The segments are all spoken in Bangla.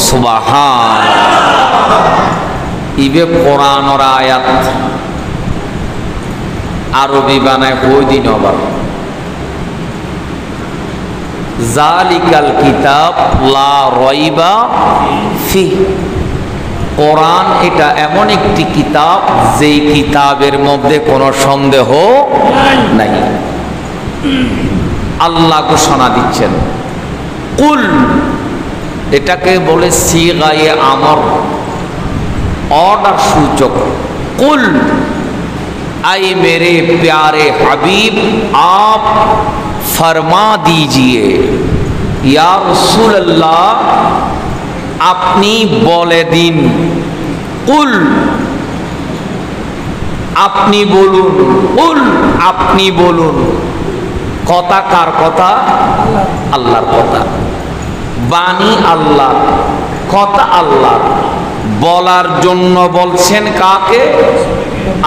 সুবহান ইবে কোরআনের আয়াত আরবি বানায় কই দিন আবার জালিকাল কিতাব লা রাইবা ফি। কোরআন এটা এমন একটি কিতাব যেই কিতাবের মধ্যে কোনো সন্দেহ নাই। আল্লাহ ঘোষণা দিচ্ছেন কুল, এটাকে বলে সিগায়ে আমর, অর্ডার সূচক। কুল आए मेरे प्यारे हबीब आप फरमा दीजिए या रसूल अल्लाह আপনি বলে দিন। কুল আপনি বলুন, কুল আপনি বলুন। কথা কার কথা? আল্লাহর কথা। বাণী আল্লাহ, কথা আল্লাহ। বলার জন্য বলছেন কাকে?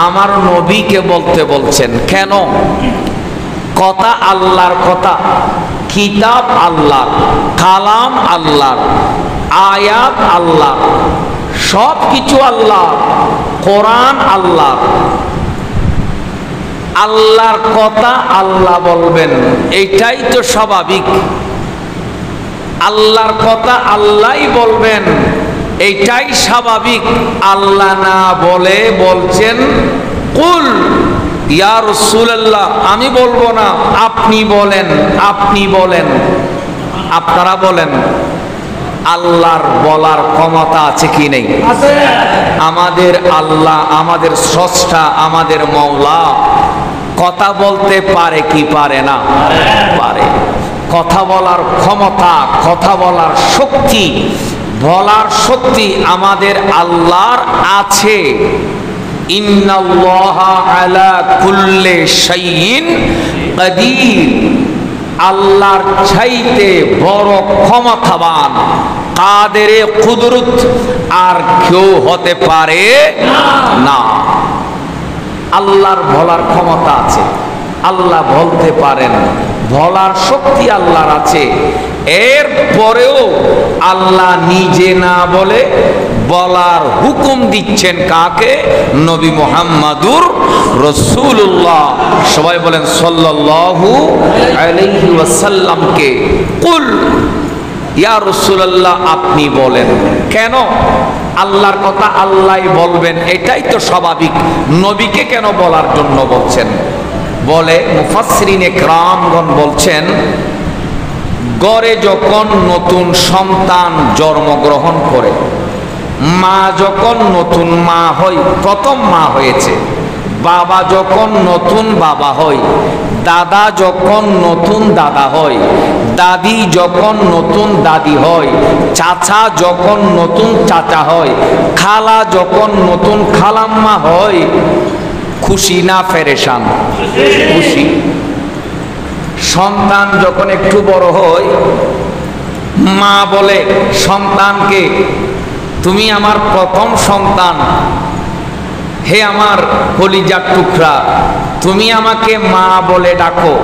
আমার নবীকে বলতে বলছেন। কেন? কথা আল্লাহর কথা, কিতাব আল্লাহর, কালাম আল্লাহর, আয়াত আল্লাহর, সব কিছু আল্লাহর, কোরআন আল্লাহর। আল্লাহর কথা আল্লাহ বলবেন, এইটাই তো স্বাভাবিক। আল্লাহর কথা আল্লাহই বলবেন, এইটাই স্বাভাবিক। আল্লাহ না বলে বলছেন কুল ইয়া রাসূলুল্লাহ, আমি বলবো না, আপনি বলেন, আপনি বলেন, আপনারা বলেন। আল্লাহর বলার ক্ষমতা আছে কি নেই? আছে। আমাদের আল্লাহ, আমাদের স্রষ্টা, আমাদের মাওলা কথা বলতে পারে কি পারে না? পারে। কথা বলার ক্ষমতা, কথা বলার শক্তি, বলার শক্তি আমাদের আল্লাহর আছে। ইন্নাল্লাহা আলা কুল্লি শাইইন কাদির। আল্লাহর চাইতে বড় ক্ষমতাবান, কাদেরে কুদরত আর কেউ হতে পারে না। আল্লাহর বলার ক্ষমতা আছে, আল্লাহ বলতে পারেন, বলার শক্তি আল্লাহর আছে। এর পরেও আল্লাহ নিজে না বলে বলার হুকুম দিচ্ছেন কাকে? নবী মুহাম্মাদুর রাসূলুল্লাহ, সবাই বলেন সাল্লাল্লাহু আলাইহি ওয়াসাল্লামকে। কুল ইয়া রাসূলুল্লাহ, আপনি বলেন। কেন? আল্লাহর কথা আল্লাহই বলবেন, এটাই তো স্বাভাবিক। নবীকে কেন বলার জন্য বলছেন? বলে মুফাসসিরিনে কেরামগণ বলছেন, ঘরে যখন নতুন সন্তান জন্মগ্রহণ করে, মা যখন নতুন মা হয়, প্রথম মা হয়েছে, বাবা যখন নতুন বাবা হয়, দাদা যখন নতুন দাদা হয়, দাদি যখন নতুন দাদি হয়, চাচা যখন নতুন চাচা হয়, খালা যখন নতুন খালাম্মা হয়, খুশি না পেরেশান? খুশি। সন্তান যখন একটু বড় হয়, মা বলে সন্তানকে, তুমি আমার প্রথম সন্তান, হে আমার কলিজার টুকরা, তুমি আমাকে মা বলে ডাকো,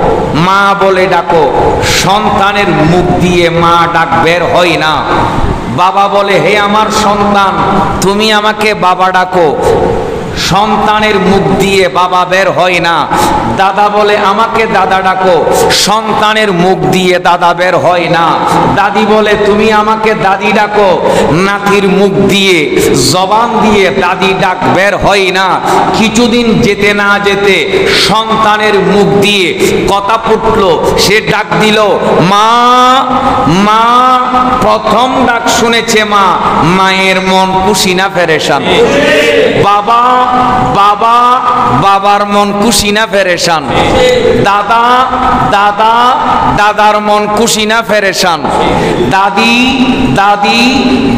মা বলে ডাকো। সন্তানের মুখ দিয়ে মা ডাক বের হয় না। বাবা বলে, হে আমার সন্তান, তুমি আমাকে বাবা ডাকো। সন্তানের মুখ দিয়ে বাবা বের হয় না। দাদা বলে, আমাকে দাদা ডাকো। সন্তানের মুখ দিয়ে দাদা বের হয় না। দাদি বলে, তুমি আমাকে দাদি ডাকো। নাতির মুখ দিয়ে, জবান দিয়ে দাদি ডাক বের হয় না। কিছুদিন যেতে না যেতে সন্তানের মুখ দিয়ে কথা ফুটলো, সে ডাক দিল মা, মা। প্রথম ডাক শুনেছে মা, মায়ের মন খুশি না পেরেশান? বাবা, বাবা, বাবার মন খুশি না পেরেশান? দাদা, দাদা, দাদার মন খুশি না পেরেশান? দাদি, দাদি,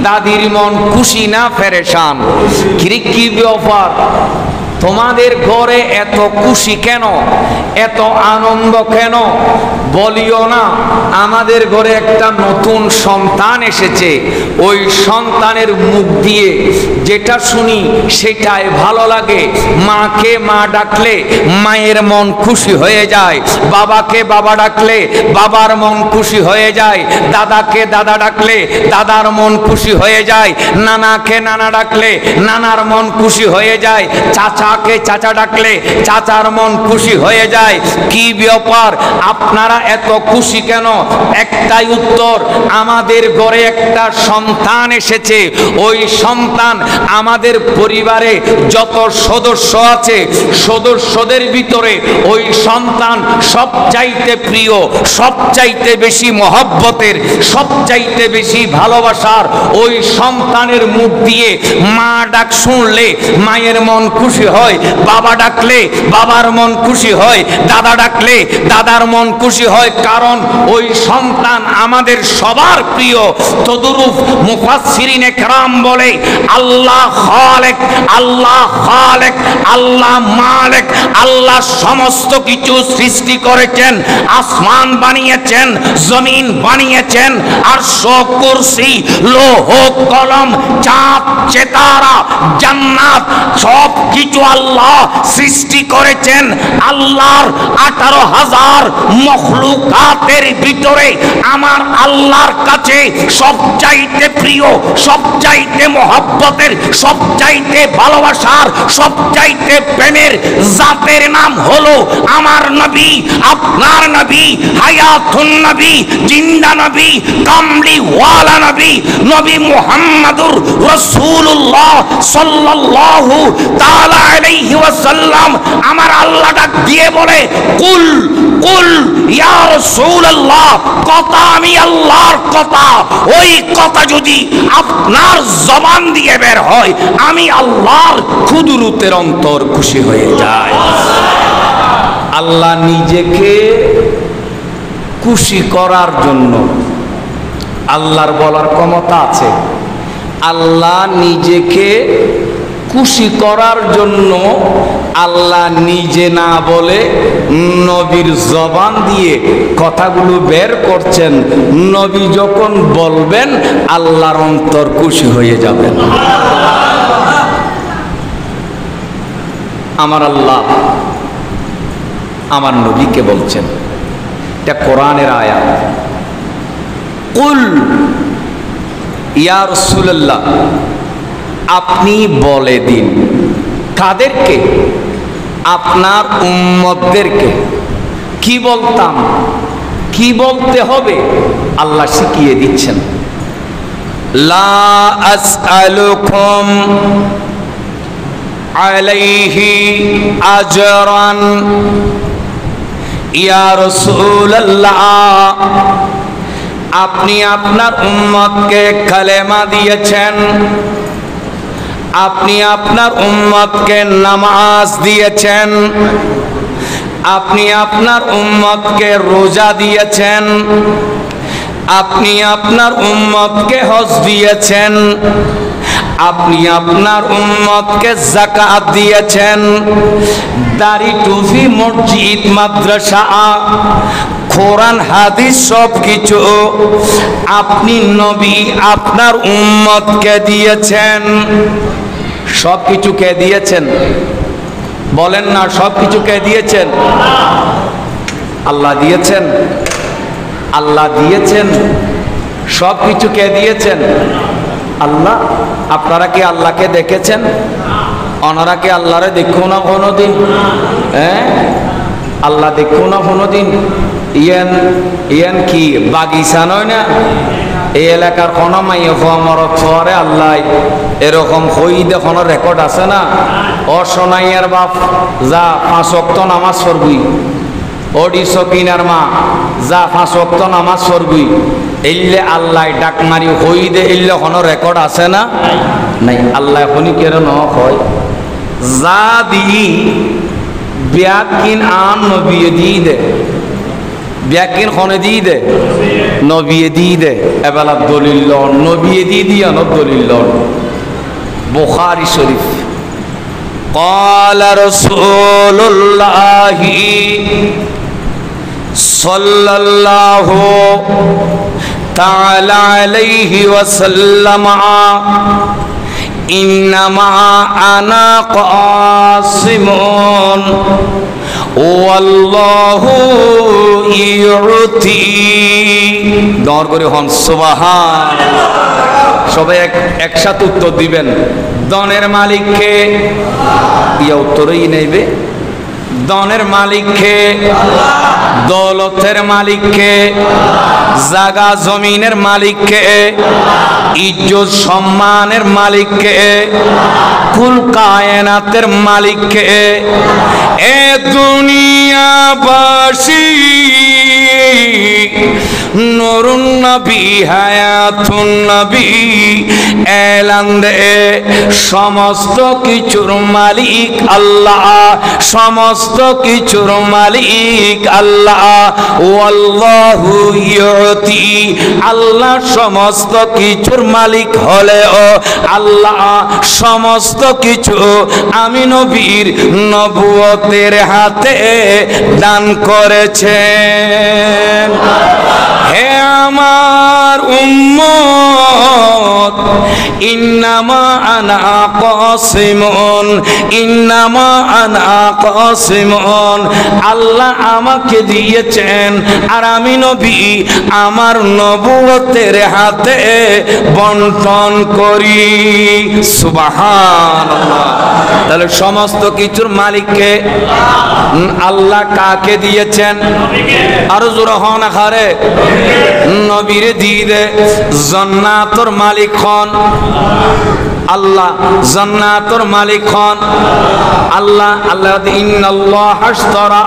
দাদির মন খুশি না পেরেশান? কি ব্যাপার? তোমাদের ঘরে এত খুশি কেন, এত আনন্দ কেন? বলিও না আমাদের ঘরে একটা নতুন সন্তান এসেছে, ওই সন্তানের মুখ দিয়ে যেটা শুনি সেটাই ভালো লাগে। মাকে মা ডাকলে মায়ের মন খুশি হয়ে যায়, বাবাকে বাবা ডাকলে বাবার মন খুশি হয়ে যায়, দাদাকে দাদা ডাকলে দাদার মন খুশি হয়ে যায়, নানাকে নানা ডাকলে নানার মন খুশি হয়ে যায়, চাচাকে চাচা ডাকলে চাচার মন খুশি হয়ে যায়। কি ব্যাপার, আপনারা এত খুশি কেন? একটাই উত্তর, আমাদের ঘরে একটা সন্তান এসেছে। ওই সন্তান আমাদের পরিবারে যত সদস্য আছে সদস্যদের ভিতরে ওই সন্তান সবচাইতে প্রিয়, সবচাইতে বেশি মহব্বতের, সবচাইতে বেশি ভালোবাসার। ওই সন্তানের মুখ দিয়ে মা ডাক শুনলে মায়ের মন খুশি হয়, বাবা ডাকলে বাবার মন খুশি হয়, দাদা ডাকলে দাদার মন খুশি হয়, কারণ ওই সন্তান আমাদের সবার প্রিয়। তদুরূপ মুফাসসিরিনে কেরাম বলে আল্লাহ খালেক, আল্লাহ খালেক, আল্লাহ মালিক, আল্লাহ সমস্ত কিছু সৃষ্টি করেছেন। আসমান বানিয়েছেন, জমিন বানিয়েছেন, আরশ, কুরসি, লৌহ কলম, চাঁদ চেতারা, জান্নাত, সব কিছু আল্লাহ সৃষ্টি করেছেন। আল্লাহর 18,000 মখলুকাতের ভিতরে আমার আল্লাহর কাছে সবচাইতে প্রিয়, সবচাইতে মহব্বতের, সবচাইতে ভালোবাসার, সবচাইতে প্রেমের জাতের নাম হলো আমার নবী, আপনার নবী, হায়াতুন নবী, জিন্দা নবী, কামলিওয়ালা নবী, নবী মুহাম্মাদুর রাসূলুল্লাহ সাল্লাল্লাহু তাআলা আলাইহি ওয়াসাল্লাম। আমার আল্লাহ ডাক দিয়ে বলে কুল কুল ইয়া রাসূলুল্লাহ, কথা আমি আল্লাহর কথা, ওই কথা যদি আপনার জবান দিয়ে বের হয় আমি আল্লাহর কুদরতের অন্তর খুশি হয়ে যায়। আল্লাহ নিজেকে খুশি করার জন্য, আল্লাহর বলার ক্ষমতা আছে, আল্লাহ নিজেকে খুশি করার জন্য আল্লাহ নিজে না বলে নবীর জবান দিয়ে কথাগুলো বের করছেন। নবী যখন বলবেন আল্লাহর অন্তর খুশি হয়ে যাবেন। আমার আল্লাহ আমার নবীকে বলছেন, এটা কোরআনের আয়াত, কুল ইয়া রাসূলুল্লাহ, আপনি বলে দিন। কাদেরকে? আপনার উম্মতদেরকে। কি বলতাম, কি বলতে হবে আল্লাহ শিখিয়ে দিচ্ছেন। লা আসআলুকুম আলাইহি আজরান ইয়া রাসূলুল্লাহ, আপনি আপনার উম্মতকে কালেমা দিয়েছেন, আপনি আপনার উম্মতকে নামাজ দিয়েছেন, আপনি আপনার উম্মতকে রোজা দিয়েছেন, আপনি আপনার উম্মতকে হজ দিয়েছেন, আপনি আপনার উম্মতকে যাকাত দিয়েছেন, দাড়ি টুপি মসজিদ মাদ্রাসা কোরআন হাদিস সব কিছু আপনি নবী আপনার উম্মতকে দিয়েছেন। সব কিছু কে দিয়েছেন? বলেন না, সব কিছু কে দিয়েছেন? আল্লাহ দিয়েছেন, আল্লাহ দিয়েছেন। সব কিছু কে দিয়েছেন? আল্লাহ। আপনারা কি আল্লাহকে দেখেছেন? ওনারা কি আল্লাহরে দেখো না কোনোদিন? হ্যাঁ, আল্লাহ দেখো না কোনোদিন? ইয়ান ইয়ান কি বাগিচা নয় না? এই এলাকার কোনো মাইয়ে মরক শহরে আল্লাহ এরকম হইদে কোনো রেকর্ড আছে না? ও সোনাইয়ার বাপ যা 5 ওয়াক্ত নামাজ পড়বি, ওডি সকিনার মা যা 5 ওয়াক্ত নামাজ পড়বি, এলে আল্লাহ ডাক মারি হইদে এলে কোনো রেকর্ড আছে না? নাই। আল্লাহ এখনই কেন ন হয় যা দি ব্যাকিন আন নবিয়ে দিয়ে দে, ব্যাকিন খনে দিয়ে দে, নবিয়ে দিয়ে দে, এবেলা দলিল লন নবিয়ে দিয়ে দিয়া ন দলিল লন। বুখারী শরীফ قال رسول الله صلى الله تعالى عليه وسلم إنما أنا قاسم والله يعطي দর করে হন সুবহানাল্লাহ। সবাই একসাথে উত্তর দিবেন। দনের মালিককে ইয়া উত্তরই নেবে। দনের মালিককে, দৌলতের মালিককে, জাগা জমিনের মালিককে, ইজ্জত সম্মানের মালিককে, কুল কায়নাতের মালিককে। এ দুনিয়াবাসী নুরুন নবী হায়াতুন নবী এলান দে সমস্ত কিছুর মালিক আল্লাহ, সমস্ত কিছুর মালিক আল্লাহ। ওয়াল্লাহু ইউতি, আল্লাহ সমস্ত কিছুর মালিক হলেও আল্লাহ সমস্ত কিছু আমি নবীর নবুয়তের হাতে দান করেছেন। হে আমার উম্মত, ইন্নামা আনা কাসিমুন, ইন্নামা আনা কাসিমুন, আল্লাহ আমাকে দিয়েছেন আর আমি নবী আমার নবুয়তের হাতে বন্টন করি। সুবহানাল্লাহ। তাহলে সমস্ত কিছুর মালিককে আল্লাহ কাকে দিয়েছেন? আরো জোরে হন আখারে নবীরে দিয়ে দে। জান্নাতুর মালিক হন আল্লাহ, জান্নাতুর মালিক হন আল্লাহ। আল্লাহ ইন্নাল্লাহ আশতারা,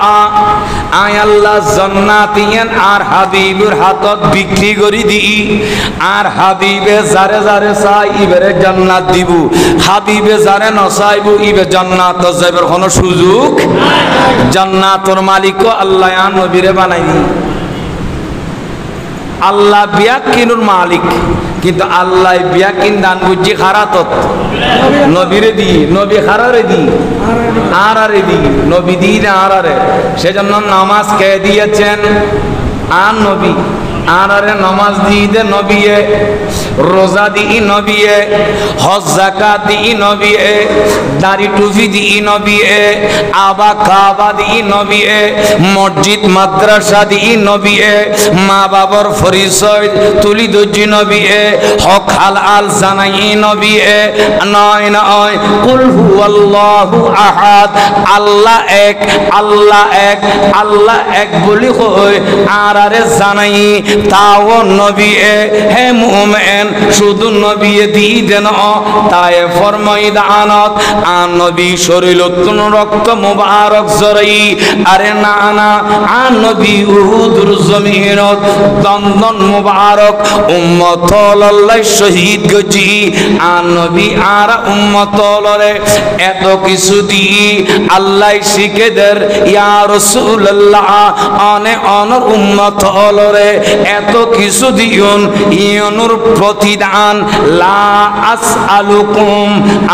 আয় আল্লাহ জান্নাতিয়ান আর হাবিবের হাতত বিক্রি করে দিই। আর হাবিবে যারে যারে চাই ইবেরে জান্নাত দিব, হাবিবে যারে নচাইব ইবে জান্নাত যাইবার কোনো সুযোগ। জান্নাতুর মালিকও আল্লাহ আর নবীরে বানাই দি। আল্লাহ বিয়াকিনুর মালিক, কিন্তু আল্লাহ বিয়াকিন দান বুঝি খারাতত নবীরে দি, নবী খারারে দি আরারে দি, নবী দি না আরারে। সেজন্য নামাজ কে দিয়েছেন? আর নবী আরারে নামাজ দিয়ে দে নবীয়ে, রোজা দিই নবীয়ে, হজ যাকাত দিই নবীয়ে, দাড়ি টুপি দিই নবীয়ে, আবা কাবা দিই নবীয়ে, মসজিদ মাদ্রাসা দিই নবীয়ে, মা বাবার পরিচয় তুলি দজি নবীয়ে, হক হালাল জানাই নবীয়ে। নয় নয়, কুল হুয়াল্লাহু আহাদ, আল্লাহ এক, আল্লাহ এক, আল্লাহ এক বলি কই আরারে জানাই তাও নবী। হে মুমিন, শুধু নবী দি দেন তাই ফরমাইদানত আন নবী শরীরতুন রক্ত মুবারক জরাই। আরে না না, আন নবী উহুদুর জমিনত দন্দন মুবারক উম্মত আল্লাহ শহীদ গজি। আন নবী আর উম্মত লরে এত কিছু দি আল্লাহ শিখে দের ইয়া রাসূলুল্লাহ অনে অনর উম্মত লরে এত কিছু দিউন ইয়নুর প্রতিদান। লা আসআলুকুম,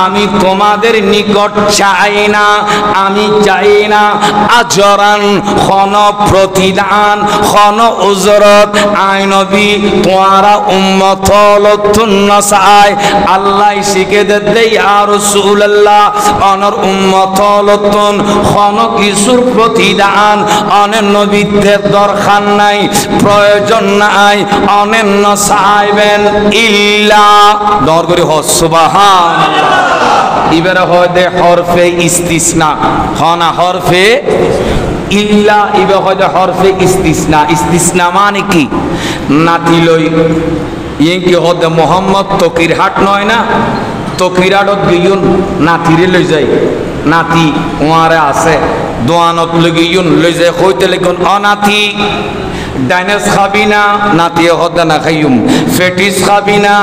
আমি তোমাদের নিকট চাই না, আমি চাই না আজরান খন প্রতিদান খন উজরত। আই নবী তোয়ারা উম্মত লতুন নসাই আল্লাহ শিখে দে ইয়া রাসূলুল্লাহ অনর উম্মত লতুন খন কিছুর প্রতিদান অনেক নবীদের দরকার নাই, প্রয়োজন নাই, অনেন্য চাইবেন ইল্লা দর করে হস সুবহানাল্লাহ। এবারে হয় দে হরফে ইস্তিসনা, হনা হরফে ইল্লা, এবার হয় দে হরফে ইস্তিসনা। ইস্তিসনা মানে কি? নাতি লই ইয়ে কি হদে মোহাম্মদ তকির হাট নয় না, তকিরাটত গিয়ুন নাতিরে লই যাই, নাতি ওয়ারে আছে দোয়ানত লই গিয়ুন লই যায় কইতে লিখুন অনাতি ডাইনেস খাবি না, নাতিয়ে হতে না খাইম। ফেটিস খাবি না,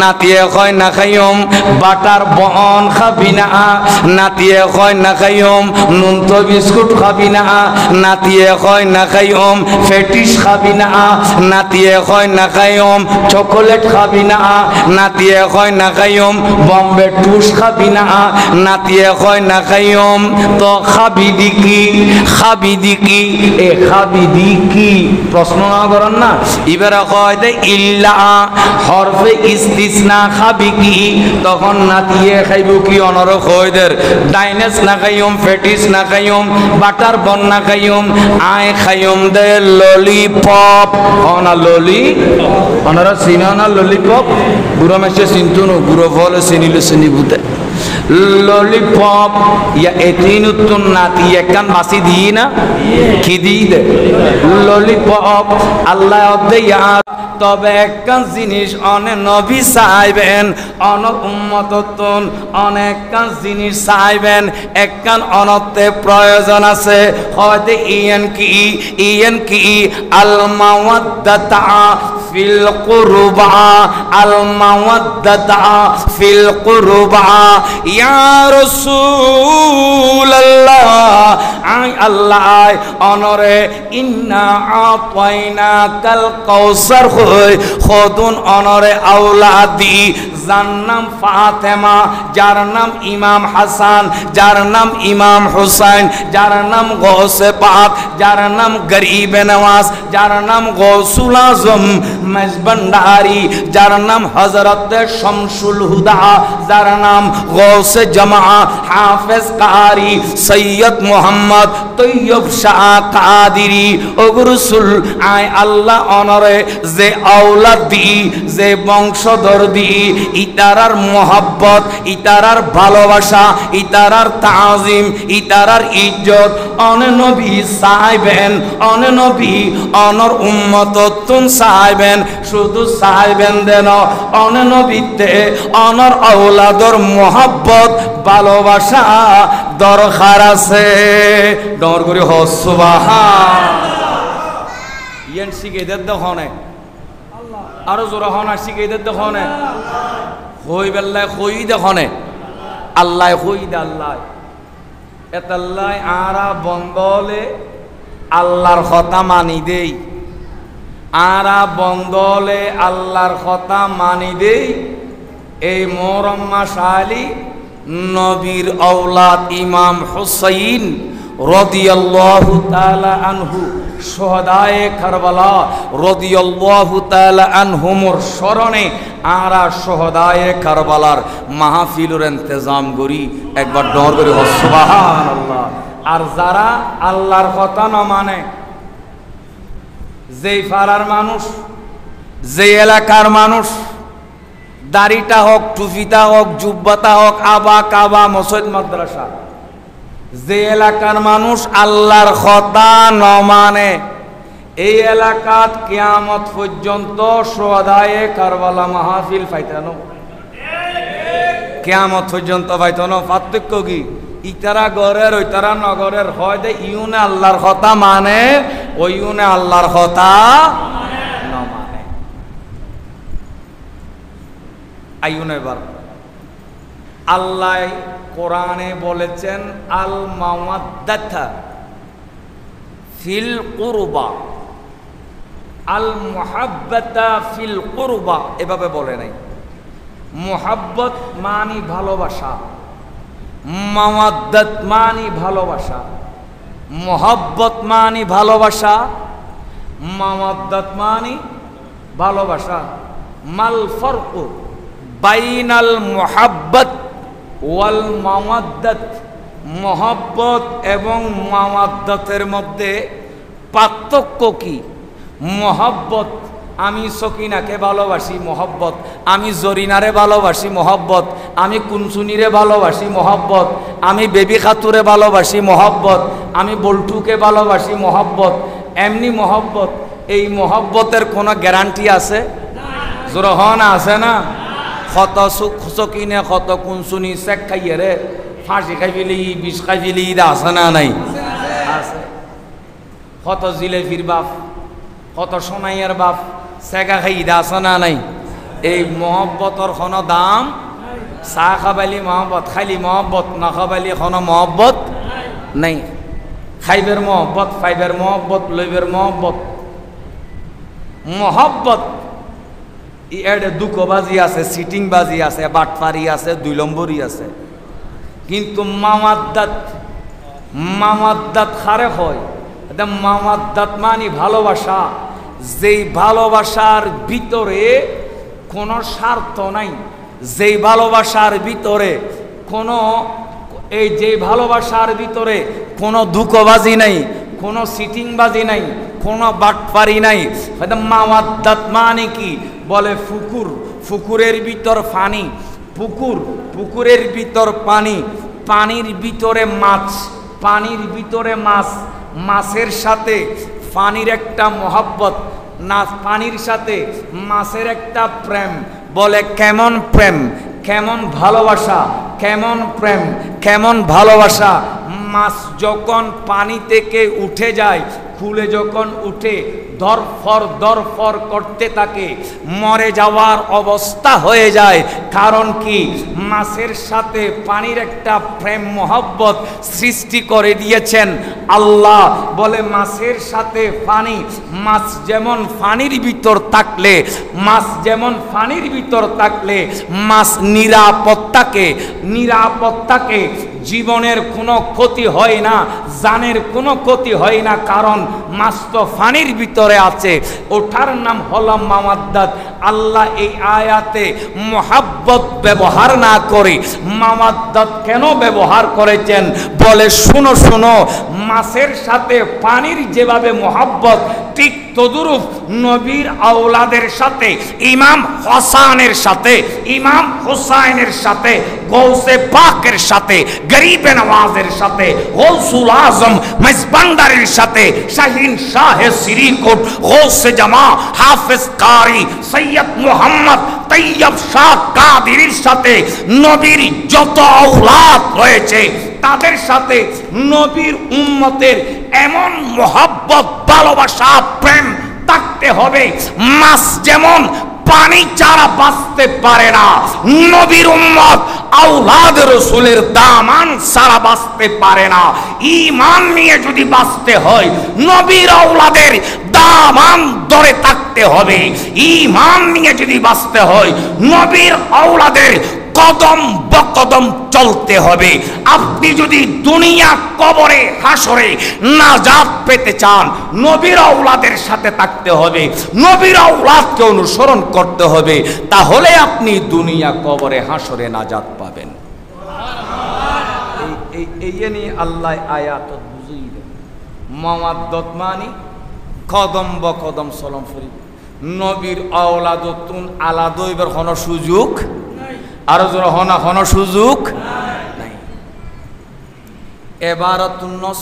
নাতিয়ে কয় না খাইম। বাটার বন খাবি না, নাতিয়ে কয় না খাইম। নুন্ত বিস্কুট খাবি না, নাতিয়ে কয় না খাইম। ফেটিস খাবি না, নাতিয়ে কয় না খাইম। চকোলেট খাবি না, নাতিয়ে কয় না খাইম। বম্বে টুস খাবি না, নাতিয়ে কয় না খাইম। তো খাবি দিকি, খাবি দিকি, এ খাবি দিকি প্রশ্ন না করেন না। এবারে কয় দে ইল্লা হরফে ইস্তিসনা খাবি কি, তখন নাতিয়ে খাইব কি অনর কয়দের ডাইনেস না খাইম, ফেটিস না খাইম, বাটার বন না খাইম, আয় খাইম দে ললিপপ। না ললি অনরা চিনা না ললিপপ, বুড়ো মেসে চিন্তু নো, বুড়ো ফলে চিনিলে চিনি বুতে ললিপপ। ইয়া এতিন উত্তর নাতি একখান বাসি দিই না, কি দিই দে ললিপপ। আল্লাহ ইয়ার তবে একখান জিনিস অনেক নবী চাইবেন, অনেক উম্মতন অনেকখান জিনিস চাইবেন, একখান অনতে প্রয়োজন আছে। হয়তো ইয়েন কি আল মাওয়াদ্দাতা ফিল কুরবা, আল মাওয়াদ্দাতা ফিল কুরবা। ইয়া রাসূলুল্লাহ আই আল্লাহ অনরে ইন্না আতাইনা কাল কাউসার খোদুন অনরে আওলাদি, যার নাম ফাতেমা, যার নাম ইমাম হাসান, যার নাম ইমাম হুসাইন, যার নাম গৌসে পাক, যার নাম গরিবে নওয়াজ, যার নাম গৌসুল আজম মজবন্ডারি, যার নাম হযরত শামসুল হুদা, যার নাম গৌসে জামা হাফেজ কারি সৈয়দ মোহাম্মদ তৈয়ব শাহ কাদিরি। ও রাসূল আয় আল্লাহ অনরে যে আওলাদ দি, যে বংশধর দি, ইতারার মোহাব্বত, ইতারার ভালোবাসা, ইতারার তাজিম, ইতারার ইজ্জত অনে নবী চাইবেন, অনে নবী অনর উম্মততুন চাইবেন। শুধু চাইবেন দেন অনে নবীতে অনর আওলাদর মোহাব্বত ভালোবাসা দরকার আছে। ডর করে হস সুবহানাল্লাহ। ইয়ান শিখেদের দখনে আরো জোরা হন আর শিখেদের দখনে হই বেল্লায় হই দখনে আল্লাহ হই দে আল্লাহ এতাল্লাহ আরা বন্দলে আল্লাহর কথা মানি দেই, আরা বন্দলে আল্লাহর কথা মানি দেই। এই মুহররম মাস আলী নবীর আওলাদ ইমাম হুসাইন রাদিয়াল্লাহু তাআলা আনহু শহদায়ে কারবালা রাদিয়াল্লাহু তাআলা আনহুমর স্মরণে আরা শহদায়ে কারবালার মাহফিলের ইন্তজাম করি। একবার ডর করে সুবহানাল্লাহ। আর যারা আল্লাহর কথা না মানে, যেই পাড়ার মানুষ, যে এলাকার মানুষ, দাড়িটা হোক, টুপিটা হোক, জুব্বাটা হোক, আবা কাবা মসজিদ মাদ্রাসা, যে এলাকার মানুষ আল্লাহর কথা ন মানে, এই এলাকাত কিয়ামত পর্যন্ত শোহাদায়ে কারবালা মাহফিল পাইতানো, কিয়ামত পর্যন্ত পাইতানো। পার্থক্য কি? ইতারা গড়ের ওইতারা নগরের হয় যে ইউনে আল্লাহর কথা মানে, ওই ইউনে আল্লাহর কথা ন মানে। আইউন এবার আল্লাহ কোরআনে বলেছেন আল মাওয়াদ্দাতা ফিল কুরবা, আল মুহাব্বাতা ফিল কুরবা, এভাবে বলে নাই। মুহাব্বত মানি ভালোবাসা, মাওয়াদ্দাত মানি ভালোবাসা, মুহাব্বত মানি ভালোবাসা, মাওয়াদ্দাত মানি ভালোবাসা। মাল ফারকু বাইনাল মুহাব্বত ওয়াল মাওয়াদ্দাত, মুহাব্বত এবং মাওয়াদ্দাতের মধ্যে পার্থক্য কি? মুহাব্বত আমি সকিনাকে ভালোবাসি, মহব্বত। আমি জরিনারে ভালোবাসি, মহব্বত। আমি কুনসুনিরে ভালোবাসি, মহব্বত। আমি বেবি খাতুরে ভালোবাসি, মহব্বত। আমি বল্টুকে ভালোবাসি, মহব্বত। এমনি মহব্বত। এই মহব্বতের কোনো গ্যারান্টি আছে? জোরহন আছে না? কত সকিনে কত কুনসুনি চেক খাইয়ে রে, ফাঁসি খাই ফেলি, বিষ খাই ফেলি, আছে না নাই? আছে। কত জিলেফির বাপ, কত সোনাইয়ার বাপ সেগা খাই আছে না নাই? এই মহব্বতর কোনো দাম, চা খাবালি মহব্বত, খালি মহব্বত না খাবালি কোনো মহব্বত নাই। খাইবের মহব্বত, ফাইবের মহব্বত, লইবের মহব্বত, মহব্বত এডে দুঃখবাজি আছে, সিটিং বাজি আছে, বাটপারি আছে, 2 নম্বরই আছে। কিন্তু মামাদ্দাত খারে হয়। মামাদ্দাত মানে ভালোবাসা, যেই ভালোবাসার ভিতরে কোনো স্বার্থ নাই, যেই ভালোবাসার ভিতরে কোনো যে ভালোবাসার ভিতরে কোনো দুঃখবাজি নাই, কোনো সিটিংবাজি নাই, কোনো বাটপারি নাই। মাওয়াদ্দাত মানে কি? বলে পুকুরের ভিতর পানি, পুকুরের ভিতর পানি, পানির ভিতরে মাছ, পানির ভিতরে মাছ, মাছের সাথে পানির একটা মহব্বত, না পানির সাথে মাছের একটা প্রেম। বলে কেমন প্রেম, কেমন ভালোবাসা, কেমন প্রেম, কেমন ভালোবাসা। মাছ যখন পানি থেকে উঠে যায়, খুলে যখন উঠে দরফর করতে থাকে, মরে যাওয়ার অবস্থা হয়ে যায়। কারণ কি? মাছের সাথে পানির একটা প্রেম মহব্বত সৃষ্টি করে দিয়েছেন আল্লাহ। বলে মাছের সাথে পানি, মাছ যেমন পানির ভিতর থাকলে, মাছ যেমন পানির ভিতর থাকলে মাছ নিরাপত্তাকে জীবনের কোনো ক্ষতি হয় না, জানের কোনো ক্ষতি হয় না। কারণ মাছ তো পানির ভিতরে আছে, ওটার নাম হলো মাওয়াদ্দাত। আল্লাহ এই আয়াতে মুহাব্বত ব্যবহার না করে মাওয়াদ্দাত কেন ব্যবহার করেছেন? বলে শুনো, মাছের সাথে পানির যেভাবে মুহাব্বত, ঠিক তদুরূপ নবীর আওলাদের সাথে, ইমাম হাসানের সাথে, ইমাম হুসাইনের সাথে, গৌসে পাকের সাথে, গরিবে নওয়াজের সাথে, গৌসুল আজম মেজবান্ডারের সাথে, শাহিন শাহে শ্রীকোট, গৌসে জামা, হাফেজ কারি সৈয়দ মুহাম্মদ তৈয়ব শাহ কাদিরের সাথে নবীর যত আওলাদ রয়েছে তাদের সাথে নবীর উম্মতের এমন মহব্বত, ভালোবাসা, প্রেম থাকতে হবে। মাছ যেমন পানি ছাড়া বাঁচতে পারে না, নবীর উম্মত আওলাদ রাসূলের দামান ছাড়া বাঁচতে পারে না। ঈমান নিয়ে যদি বাঁচতে হয়, নবীর আওলাদের দামান ধরে থাকতে হবে। ঈমান নিয়ে যদি বাঁচতে হয়, নবীর আওলাদের কদম বকদম চলতে হবে। আপনি যদি দুনিয়া কবরে হাসরে নাজাত পেতে চান, নবীর আওলাদের সাথে থাকতে হবে, নবীর আওলাদকে অনুসরণ করতে হবে, তাহলে আপনি দুনিয়া কবরে হাসরে নাজাত পাবেন। এই নিয়ে আল্লাহ আয়াত বুঝিয়ে দেন। মাওয়াদ্দাত মানে কদম বকদম চলন ফরি। নবীর আওলাদতুন আলাদা হইবার কোনো সুযোগ, আরো জোর হনা কোনো সুযোগ নাই। এবারাতুন নস,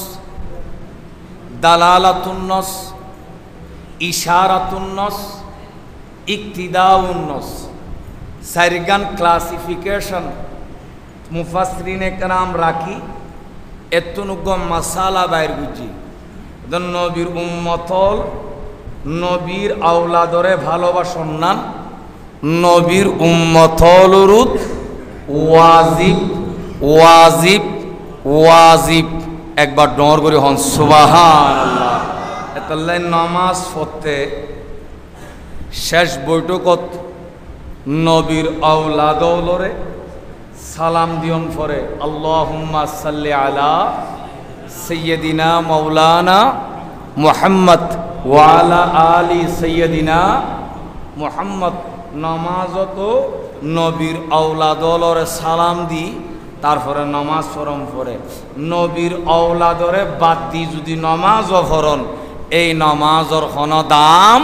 দালালাতুন নস, ইশারাতুন নস, ইক্তিদাউন নস, সাইরগান ক্লাসিফিকেশন মুফাসসিরিনে কেরাম রাখি। এতনুগ মাসালা বাইর বুঝি নবীর উম্মতল, নবীর আওলাদরে ভালোবাসন না, নবীর উম্মতলরুত ওয়াজিব ওয়াজিব ওয়াজিব। একবার ডর করে হন সুবহানাল্লাহ। এতাল্লাই নামাজ পড়তে শেষ বৈঠকত নবীর আওলাদরে সালাম দিয়ন পরে আল্লাহুম্মা সাল্লি আলা সাইয়্যিদিনা মাওলানা মুহাম্মদ ওয়া আলা আলি সাইয়্যিদিনা মুহাম্মদ। নামাজত নবীর আওলাদরে সালাম দি তারপরে নমাজ পড়ম পরে নবীর আওলাদরে বাদ দি যদি নমাজও পড়ন, এই নমাজর কোনো দাম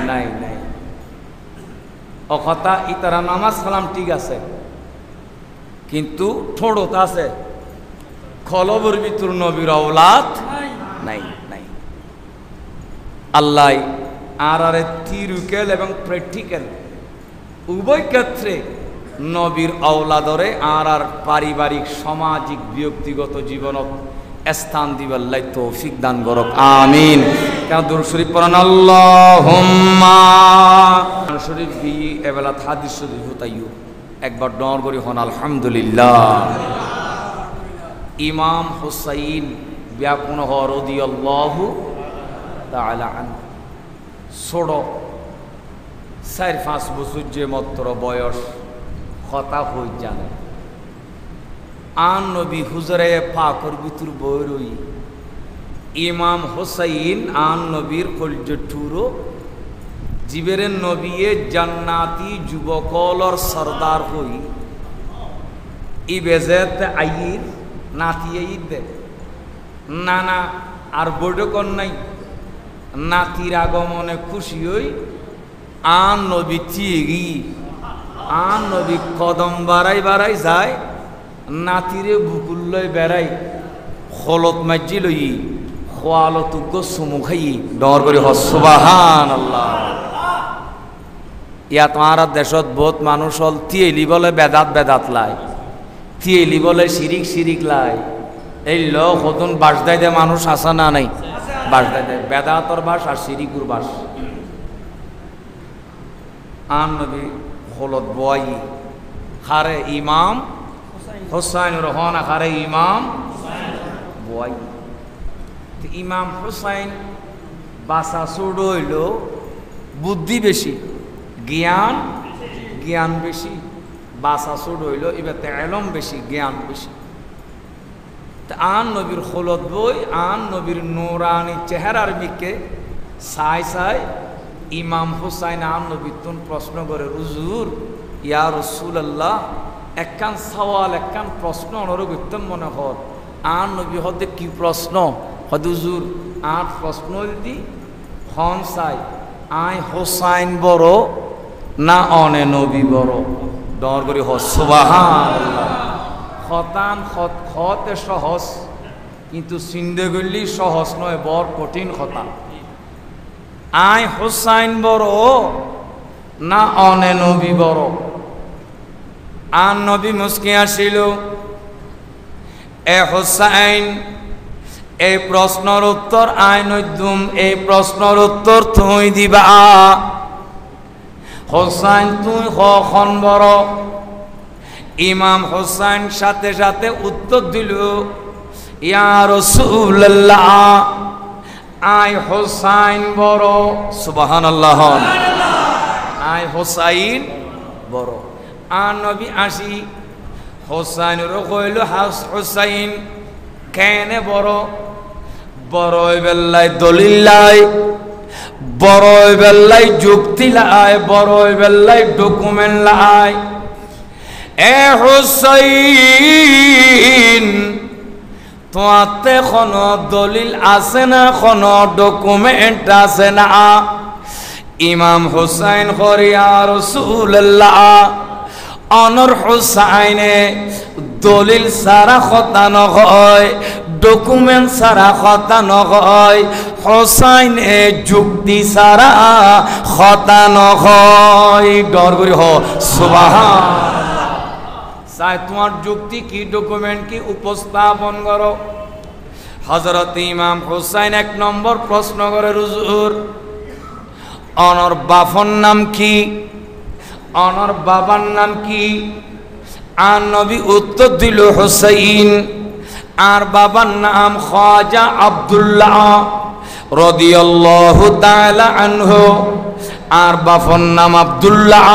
নাই নাই। অকথা ইতারা নামাজ সালাম ঠিক আছে, কিন্তু ঠোঁটত আছে, কলবের ভিতর নবীর আওলাদ নাই নাই। আল্লাহ আর থিওরিক্যাল এবং প্র্যাকটিক্যাল উভয় ক্ষেত্রে নবীর আওলাদরে আর পারিবারিক সামাজিক ব্যক্তিগত জীবনত স্থান দিবাল্লাই তৌফিক দান করক আমিন। কেন দুরূদ শরীফ পড়ান আল্লাহুম্মা শরীফ বি এবেলা হাদিস শরীফ হতাইও একবার ডর করি হন আলহামদুলিল্লাহ। ইমাম হুসাইন ব্যাকুন রাদিয়াল্লাহু তাআলা আনহু ছোট 4-5 বছর যে মাত্র বয়স কথা হই জানে আন নবী হুজরে পাকর ভিতর বইরই ইমাম হুসাইন আন নবীর কলজটুরো জীবের নবীয়ে জান্নাতি যুবকলর সরদার হই ই বেজেত আইর নাতিয়ে দে নানা আর বৈঠকন নাই নাতির আগমনে খুশি হই আন নবী চিগি আন নবী কদম বাড়াই বাড়াই যায় নাতিরে বুকুল্লয় বেড়াই হলত মাজি লই খোয়ালতুগ্য চুমু খাই ডর করি সুবহানাল্লাহ। ইয়া তোমার দেশত বহুত মানুষ হল তিয়েলি বলে বেদাত বেদাত লাই তিয়েলি বলে শিরিক শিরিক লাই এই লোক হতুন বাস দেয় দে মানুষ আসা না নাই বাস দেয় দেয় বেদাতর বাস আর শিরিকুর বাস। আন নবী হলত বয় খারে ইমাম হুসাইন রহনা খারে ইমাম বয় ইমাম হুসাইন বাসা সুড হইল বুদ্ধি বেশি জ্ঞান জ্ঞান বেশি বাসা সুড হইল এবার এলম বেশি জ্ঞান বেশি। আন নবীর হলত বই আন নবীর নুরানি চেহারার দিকে সাই সাই ইমাম হুসাইন আন নবীর তুন প্রশ্ন করে হুজুর ইয়া রাসূলুল্লাহ একখান সওয়াল একখান প্রশ্ন অনুরোধ মনে হল আন নবী হতে কি প্রশ্ন হুজুর আর প্রশ্ন দি হন চাই আই হুসাইন বড় না অনে নবী বড় ডর করি সুবহানাল্লাহ। খতান খতে সহজ কিন্তু চিন্তা করলি সহজ নয় বড় কঠিন খতা আই হুসাইন বড় না অনে নবী বড়। আন নবী মুস্কি আসিল এ হুসাইন এই প্রশ্নের উত্তর আইন দুম এই প্রশ্নের উত্তর তুই দিবা হুসাইন তুই খন বড়। ইমাম হুসাইন সাথে সাথে উত্তর দিল ইয়া রাসূলুল্লাহ আই হুসাইন বড় সুবহানাল্লাহ আই হুসাইন বড়। আর নবী আসি হুসাইনের কইল হুসাইন কেনে বড় বড় বেল্লাই দলিল লাই বড় বেল্লাই যুক্তি লাই বড় বেল্লাই ডকুমেন্ট লাই। এ হুসাইন তোমাতে কোনো দলিল আছে না কোনো ডকুমেন্ট আছে না? ইমাম হুসাইন করিয়া রাসূলুল্লাহ অনর হুসাইনে দলিল সারা কথা নয় ডকুমেন্ট সারা কথা নয় হুসাইনে যুক্তি সারা কথা নয় ডর করি সুবহানাল্লাহ। চাই তোমার যুক্তি কি ডকুমেন্ট কি উপস্থাপন করো। হযরত ইমাম হুসাইন 1 নম্বর প্রশ্ন করে হুজুর অনর বাফর নাম কি অনর বাবার নাম কি? আর নবী উত্তর দিল হুসাইন আর বাবার নাম খাজা আব্দুল্লাহ রাদিয়াল্লাহু তাআলা আনহু আর বাফর নাম আব্দুল্লাহ।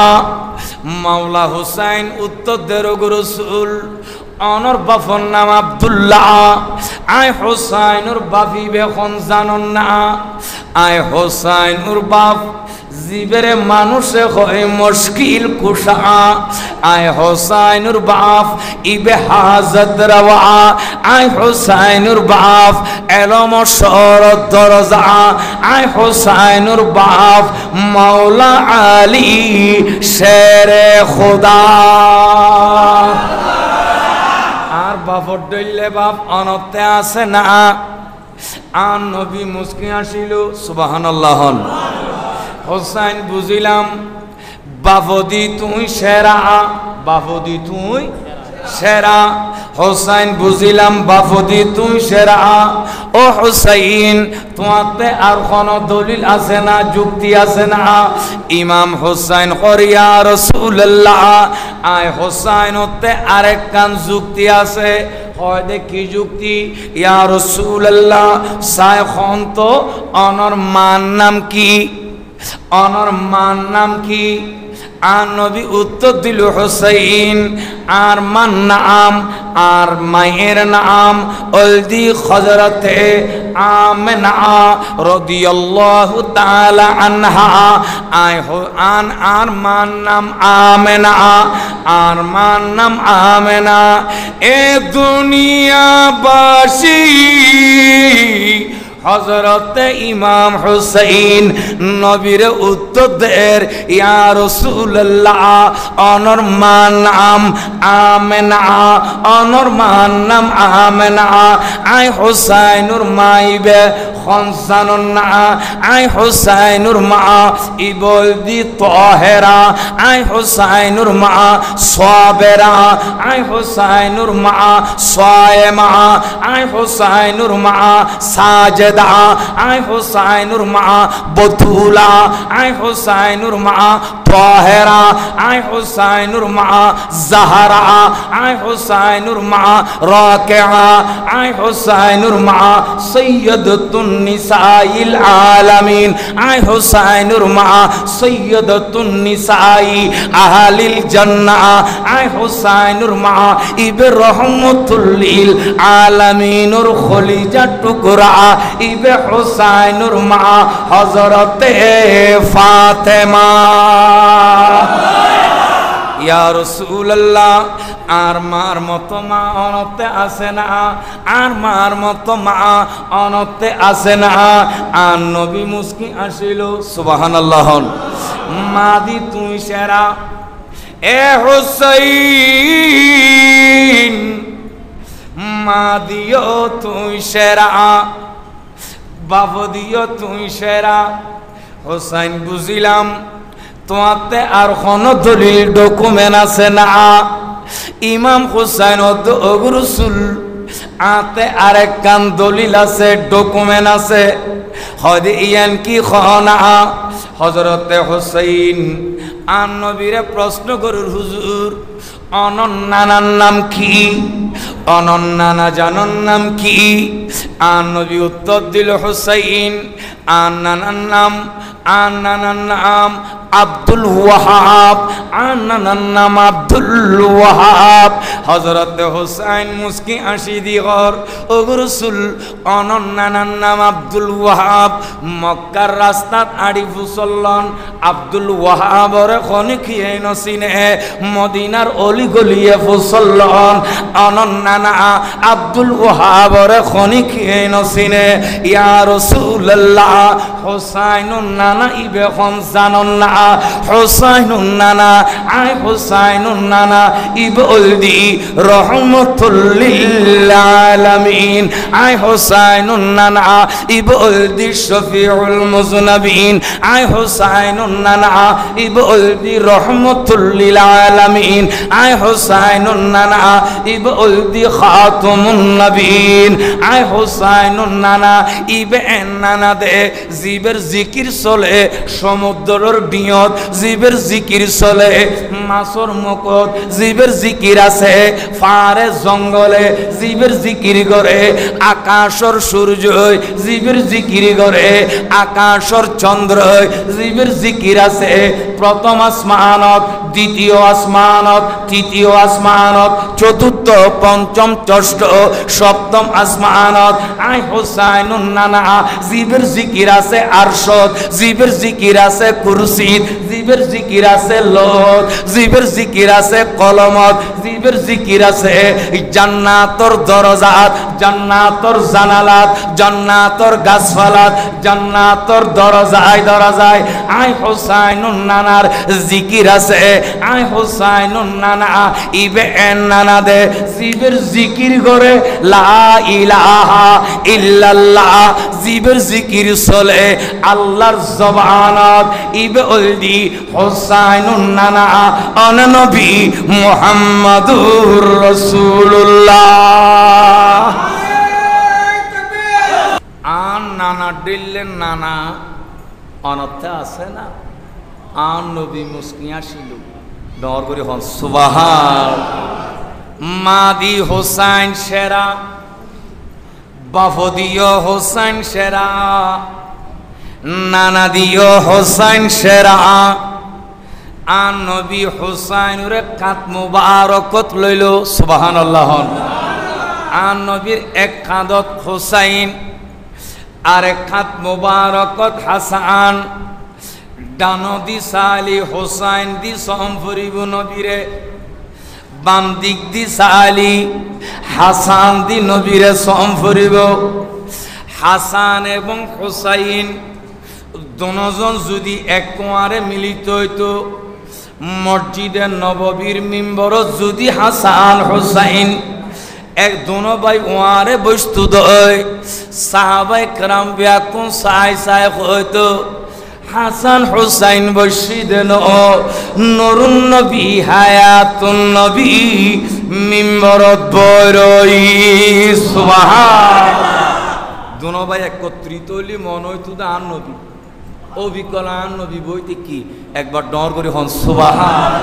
মাওলা হুসাইন উত্তর দেরো রাসূল অনর বাফর নাম আব্দুল্লাহ আই হুসাইনুর বাপি বেখন জানন না আই হুসাইনুর বাপ জীবেরে মানুষে হয় মুশকিল কুশা আয় হুসাইনুর বাপ ইবে হাজত রওয়া আয় হুসাইনুর বাপ এলম শরত দরজা আয় হুসাইনুর বাপ মাওলা আলী শেরে খোদা। আর বাপর দইলে বাপ অনতে আছে না আর নবী মুস্কি আসিল সুবহানাল্লাহ। হুসাইন বুঝিলাম বাপদি তুই সেরা বাপদি তুই সেরা। হোসাইন বুঝিলাম বাপদি তুই সেরা। ও হোসাইন তোমাতে আর কোন দলিল আছে না, যুক্তি আছে না? ইমাম হোসাইন করিয়া রাসূলুল্লাহ আয় হোসাইন ওতে আরেক কান যুক্তি আছে। হয় দেখি যুক্তি। ইয়া রাসূলুল্লাহ সাইখন তো অনর মান নাম কি? অনর মান নাম কি? আর নবী উত্তর দিল হোসাইন আর মান নাম আর মায়ের নাম অলদি হযরতে আমেনা রাদিয়াল্লাহু তাআলা আনহা। আর মান নাম আমেনা আর মান নাম আমেনা। এ দুনিয়াবাসী হযরতে ইমাম হুসাইন নবীর উত্তর দের ইয়া রাসূলুল্লাহ অনর মান নাম আমেনা অনর মান নাম আমেনা আই হুসাইনুর মাইবে খনসানুন না আই হুসাইনুর মা ইবলদি তাহেরা আই হুসাইনুর মা সাবেরা আই হুসাইনুর মা সায়েমা আই হুসাইনুর মা সাজেদ আই হুসাইনুর মা বতুলা আই হুসাইনুর মা তাহেরা আই হুসাইনুর মা জাহরা আই হুসাইনুর মা রাকিআ আই হুসাইনুর মা সাইয়্যিদাতুন নিসাইল আলামিন আই হুসাইনুর মা সাইয়্যিদাতুন নিসাই আহলিল জান্নাহ আই হুসাইনুর মা ইবে রহমাতুল লিল আলামিনুর খলিজা টুকরা ইবে হুসাইনুর মা হযরতে ফাতেমা। ইয়া রাসূলুল্লাহ আর মার মতো মা অনতে আসে না, আর মার মতো মা অনতে আসে না। আর নবী মুস্কি আসিল সুবহানাল্লাহ। মাদি তুই সেরা। এ হুসাইন মা দিও তুই সেরা, বাপ দিও তুই সেরা। হোসাইন বুঝিলাম তোমাতে আর কোন দলিল ডকুমেন্ট আছে না। ইমাম হোসাইন রাসূল আতে আরেক কান দলিল আছে, ডকুমেন্ট আছে। হদে ইয়ান কি খনা হযরতে হোসাইন আর নবীরে প্রশ্ন করুর হুজুর অনন্নানার নাম কি? অনন্নানা জানার নাম কি? আর নবী উত্তর দিল হোসাইন আর নানার নাম আব্দুল ওয়াহাব, আর নানার নাম আব্দুল ওয়াহাব। হযরতে হোসাইন মুস্কি আসি দিগর ও রাসূল অনন্নানার নাম আব্দুল ওয়াহাব। মক্কার রাস্তাত আড়ি ফুসল্লন আব্দুল ওয়াহাবর খনিকিয়ে নসিনে মদিনার অলি গলিয়ে ফুসল্লন অনন্নানা আব্দুল ওয়াহাবর খনিকিয়ে নসিনে। ইয়া রাসূলুল্লাহ হোসাইনুন নানা ইবে খমসানুন না হোসাইনুন নানা আই হোসাইনুন নানা ইবে অলদি রহমাতুল লিল আলামিন আই হোসাইনুন নানা ইবে অলদি শফিউল মুজনাবিন আই হোসাইনুন নানা ইবে অলদি রহমাতুল লিল আলামিন আই হোসাইনুন নানা ইবে অলদি খাতুমুন নবীন আই হোসাইনুন নানা ইবে নানা দে জিবের জিকির চলে সমুদ্রের ডিয়ত, জিবের জিকির চলে মাছর মুখত, জিবের জিকির আছে ফারে জঙ্গলে, জিবের জিকির করে আকাশর সূর্য, জিবের জিকির করে আকাশর চন্দ্র, জিবের জিকির আছে প্রথম আসমানত, দ্বিতীয় আসমানত, তৃতীয় আসমানত, চতুর্থ পঞ্চম ষষ্ঠ সপ্তম আসমানত। আই হোসাইনুন নানা জিবের জিকির আছে আরশত, জিবের জিকির আছে কুরসিত, জিবের জিকির আছে লোত, জিবের জিকির আছে কলমত, জিবের জিকির আছে জান্নাতর দরজাত, জান্নাতর জানালাত, জান্নাতর গাছপালাত, জান্নাতর দরজায় দরজায়। আই হোসাইনুন নানার জিকির আছে। আই হোসাইনুন নানা ইবে এন নানা দে জিবের জিকির করে লা ইলাহা ইল্লাল্লাহ, জিবের জিকির চলে আল্লাহর জবানত। ইবে অলদি হুসাইনুন নানা আন নবী মুহাম্মাদুর রাসূলুল্লাহ। আন নানা দিলেন নানা অনর্থে আছে না, আন নবী মুসকিয়া ছিল ডর করে হন সুবহান। মাদি হোসাইন সেরা, বাফদিও হোসাইন সেরা, নানা দিও হোসাইন সেরা। আন নবী হোসাইনুরে কাত মুবারকত লইল সুবহানাল্লাহ। আন নবীর এক কাঁধত হোসাইন আর এক কাত মুবারকত হাসান। ডানো দি সালি হোসাইন দি সম্পরিব নবীরে, বাম দিক দি সালি হাসান দি নবীরে সম্পরিব। হাসান এবং হোসাইন দুজন যদি এক কোয়ারে মিলিত হইতো, মসজিদে নববীর মিম্বরত যদি হাসান হোসাইন এক দোনো ভাই ওয়ারে বস্তু দয়, সাহাবায়ে কেরাম ব্যাকুন সাই সাই হইতো। হাসান হোসাইন বসি দেন নুরুন নবী হায়াতুন নবী মিম্বরত বরই সুবহান। দোনো ভাই একত্রিত হইলি মন হইতো আন নবী অবিকল আন নবী বইতে কি একবার ডর করে হন সুবহান।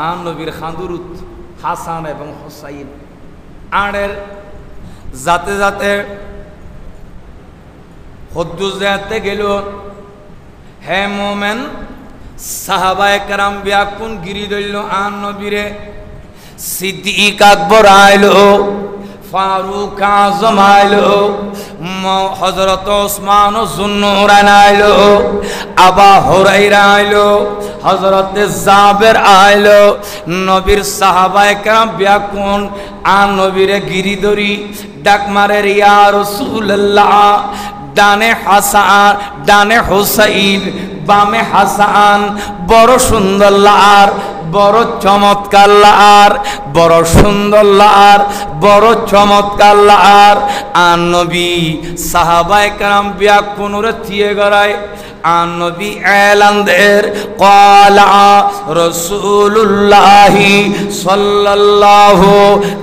আন নবীর খান্দুরুত হাসান এবং হোসাইন আড়ের যাতে যাতে হদ্দুস যাতে গেল। হে মোমেন সাহাবায়ে কেরাম ব্যাকুন গিরি ধরল আন নবীরে। সিদ্দিক আকবর আইলো, ফারুক আজম আইলো, হযরত ওসমান যুন্নুরাইন আইলো, আবা হুরায়রা আইলো, হযরত জাবের আইলো। নবীর সাহাবায়ে কেরাম ব্যাকুন আন নবীরে গিরি ধরি ডাক মারে ইয়া রাসূলুল্লাহ। ডানে হাসান ডানে হোসাইন বামে হাসান, বড় সুন্দর লার, বড় চমৎকার লার, বড় সুন্দর লার, বড় চমৎকার লার। আন নবী সাহাবায়ে কেরাম ব্যাকুনুরে থিয়ে গড়ায়। আন নবী এলান দের ক্বালা রাসূলুল্লাহি সাল্লাল্লাহু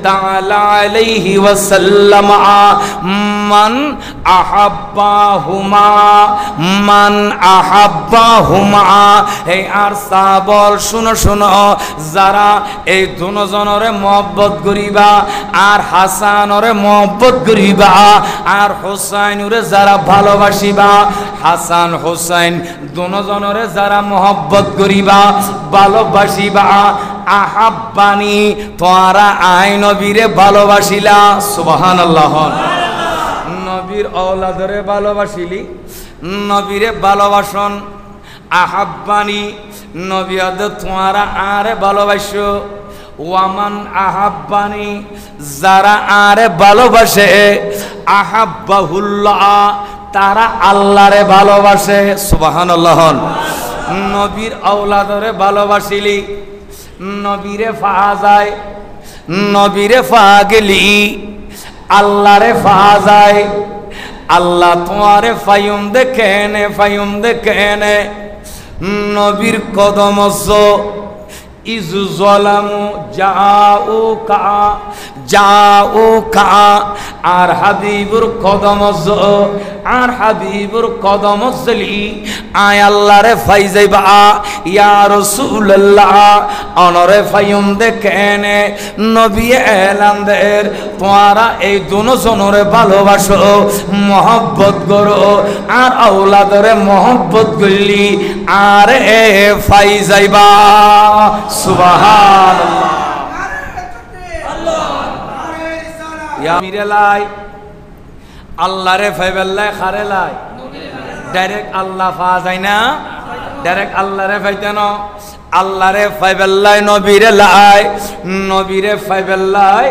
তাআলা আলাইহি ওয়াসাল্লাম মান আহাব্বাহুমা, মান আহাব্বাহুমা। এই আর সাবল শুনো শুনো, যারা এই দুজনরে মহব্বত করিবা আর হাসানরে মহব্বত করিবা আর হোসাইনুরে যারা ভালোবাসিবা, হাসান হোসাইন দুজনরে যারা মহব্বত করিবা ভালোবাসিবা, আহাব্বানি তোরা আই নবীরে ভালোবাসিলা সুবহানাল্লাহ। নবীর ঔলাদরে ভালোবাসিলি, নবীরে ভালোবাসন। আহাব্বানি নবী আদে তোরা আরে ভালোবাসো। ওয়ামান আহাব্বানি যারা আরে ভালোবাসে, আহাব্বাহুল্লাহ তারা আল্লাহরে ভালোবাসে সুবহানাল্লাহ। নবীর ঔলাদরে ভালোবাসিলি, নবীরে পাওয়া যায়, নবীরে পাওয়া গেলি আল্লাহরে পাওয়া যায়। আল্লাহ তোমারে ফায়ুম দেখেনে, ফায়ুম দেখেনে। নবীর কদম ইজু জলামু জাউকা, জাউকা। আর হাবিবুর কদম আর হাবিবুর কদম জলি আয় আল্লাহরে ফাই যাইবা ইয়া রাসূলুল্লাহ। অনরে ফায়ুম দেখেনে নবী এলান দের তোরা এই দুজনরে ভালোবাসো, মহব্বত করো আর আওলাদরে মহব্বত করলি আর এ ফাই যাইবা সুবহানাল্লাহ। ইয়া মিরেলাই আল্লাহরে ফাইবেল্লাই খারেলাই ডাইরেক্ট আল্লাহ পাওয়া যায় না, ডাইরেক্ট আল্লাহরে ফাইতেন। আল্লাহরে ফাইবেল্লাই নবীরে লাই, নবীরে ফাইবেল্লাই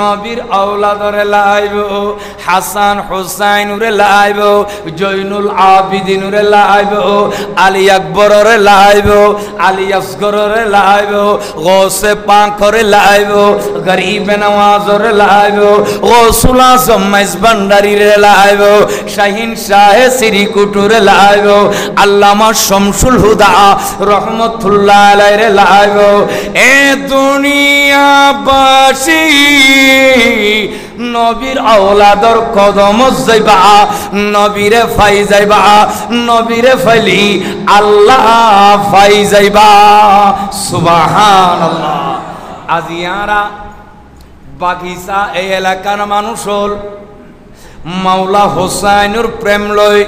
নবীর আওলাদরে লাইব, হাসান হুসাইন উরে লাইব, জৈনুল আবিদিন উরে লাইব, আলী আকবররে লাইব, আলী আসগররে লাইব, গৌসে পাকরে লাইব, গরিবে নওয়াজরে লাইব, গৌসুল আজম মাইজ ভান্ডারীরে লাইব, শাহিন শাহে শ্রীকুটুরে লাইব, আল্লামা শামসুল হুদা রহমতুল্লাহ আলাইহি লাইব। এ দুনিয়াবাসী নবীর আওলাদর কদম যাইবা, নবীরে ফাই যাইবা, নবীরে ফাইলি আল্লাহ ফাই যাইবা। সুবহানাল্লাহ। আজিয়ারা বাগিচা এই এলাকার মানুষ হল মাওলা হোসাইনুর প্রেম লই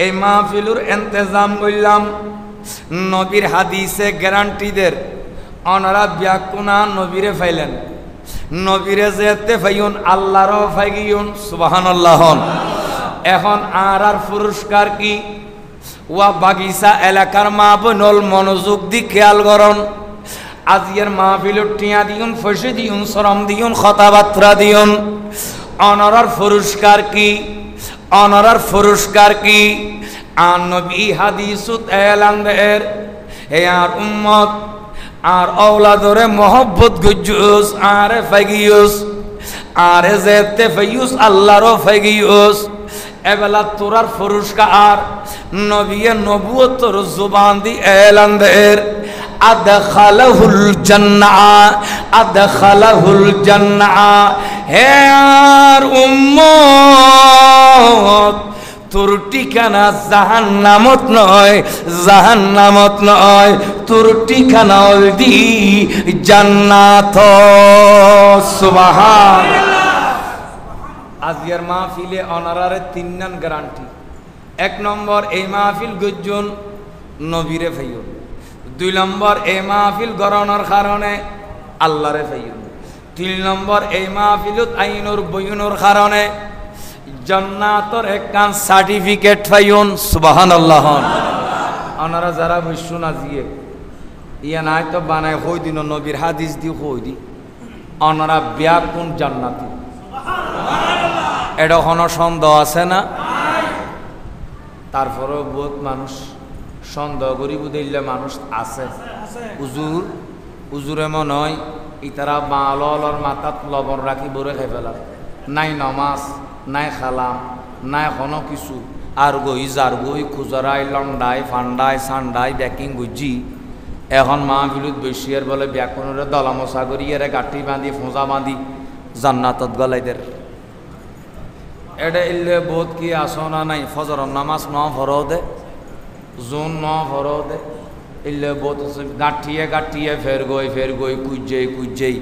এই মাহফিলুর ইন্তজাম করলাম। নবীর হাদিসে গ্যারান্টিদের অনারা ব্যাকুনা নবীরে ফাইলেন, নবীরে যেতে ফাইউন আল্লাহরও ফাইগিউন। সুবহানাল্লাহ। এখন আর পুরস্কার কি? ওয়া বাগিচা এলাকার মা বোনল মনোযোগ দি খেয়াল করন। আজিয়ের মাহফিলুর টিয়া দিউন, ফসে দিউন, শ্রম দিউন, কথাবার্তা দিউন। অনারার পুরস্কার কি? অনারার পুরস্কার কি? আর নবী হাদিসুত এলান দের হে আর উম্মত আর আওলাদরে মোহব্বত গুজুস আর ফাগিউস আর যেতে ফাইউস আল্লাহরও ফাগিউস। এবেলা তোরার পুরস্কার নবীয়ে নবুয়তর জুবান দি এলান দের আদখালাহুল জান্নাহ, আদখালাহুল জান্নাহ। হে আর উম্মত তোর ঠিকানা জাহান্নামত নয়, জাহান্নামত নয়, তোর ঠিকানা দি জান্নাত। সুবহানাল্লাহ। আজকের মাহফিলে অনারারে তিন গ্যারান্টি। এক নম্বর, এই মাহফিল গজ্জন নবীরে ফাইয়ুন। দুই নম্বর, এই মাহফিল গরণের কারণে আল্লাহরে ফাইয়ুন। তিন নম্বর, এই মাহফিলত আইনুর বইনুর কারণে জান্নাতের একখান সার্টিফিকেট পাইউন। সুবহানাল্লাহ। ওনারা যারা বসুন আজিয়ে ইয়া নাই তো বানায় হই দিন নবীর হাদিস দি হই দি ওনারা ব্যাকুন জান্নাতি। এটা কোনো সন্দেহ আছে না? তারপরেও বহুত মানুষ সন্দেহ করি বুঝলে মানুষ আছে। উজুর উজুরে মনে হয় ইতারা বালর মাথাত লবণ রাখি বরে খাই ফেলা, নাই নমাজ নাই খালাম নাই কোনো কিছু, আর গই যার গই খুজরাই লন্ডাই ফান্ডাই সান্ডাই ব্যাকিং গুজি। এখন মাহফিলত বসিয়ার বলে ব্যাকুণরে দলামশা করি এরে গাঠি বাঁধি ফোঁজা বাঁধি জান্নাতত গলাইদের। এটা ইল্লে বহুত কি আসনা নাই, ফজর নামাজ ন ফরও দে, জোন ন ফরও দে, ইল্লে বহুত গাঠিয়ে গাঠিয়ে ফের গই কুজেই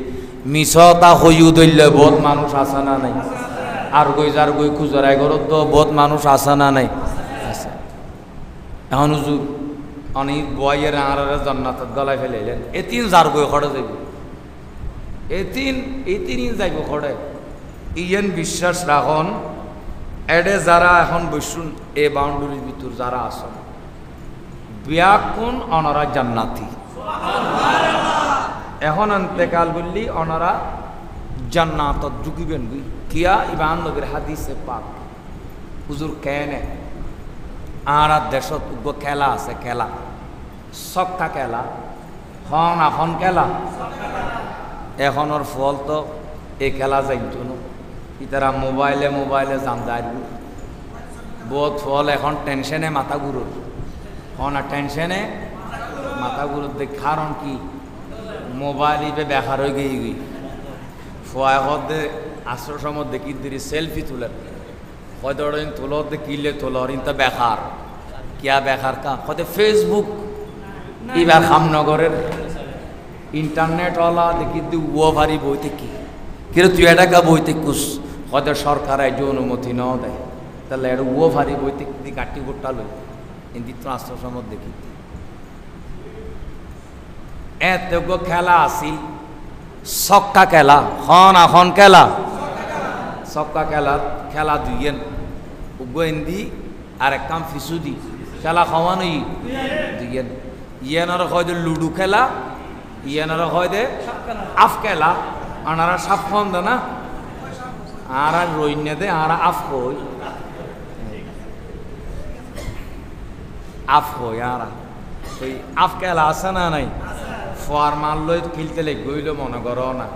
মিছতা হইউ দইলে বহুত মানুষ আসে না নাই। আর গই যার গই খুজরাই ঘরত তো বহুত মানুষ আসে না নাই আছে। এখন হুজুর অনেক বয়ের আর জান্নাতত গলায় ফেলাইলেন। এতিন যার গই খড়ে যাইব, এতিন যাইব খড়ে। ইয়েন বিশ্বাস রাখন এডে যারা এখন বসুন এ বাউন্ডারির ভিতর যারা আসেন ব্যাকুন অনারা জান্নাতি। এখন অন্তেকাল বললি অনারা জান্নাতত ঢুকিবেন বুঝি কিয়া ইবান নবীর হাদিসে পাক। হুজুর কেনে আর দেশত উগ্র খেলা আছে, খেলা সক্কা খেলা হন এখন খেলা এখনের ফল তো এই খেলা যাইতো না। ইতারা মোবাইলে জানদার বহুত ফল এখন টেনশনে মাথা ঘুরোর হন আর টেনশনে মাথা ঘুরোর দেখ। কারণ কি মোবাইল ইবে বেকার হয়ে গিয়ে ফোয়াদে আসর সময় দেখি দিদি সেলফি তুলেন হয়তো তুলো কিলে তুলো ইনতা বেকার কিয়া বেকার কা হয়তো ফেসবুক এবার খামনগরের ইন্টারনেটওয়ালা দেখি দি ও ভারি বইতে কি কিন্তু তুই এটা বইতে কুস হয়তো সরকার আজ অনুমতি ন দেয় তাহলে এটা ও ভারি বইতে দি কাটি গোটা লই ইন্দি তো আসর সময় দেখি এত খেলা আসিল সক্কা খেলা হন এখন খেলা সক্কা খেলা দুইয়েন উগ্র হিন্দি আর এক কাম ফিসু দি খেলা খাওয়ানোই দুইয়েন ইয়ানারা হয় দে লুডু খেলা, ইয়ানারা হয় দে আফ খেলা, আনারা সাপ খান দে না, আর রইনে দে আর আফ হই, আফ হই আর ওই আফ খেলা আছে না নাই, ফোয়ার মারলই খেলতে লেগইল মনে করো না,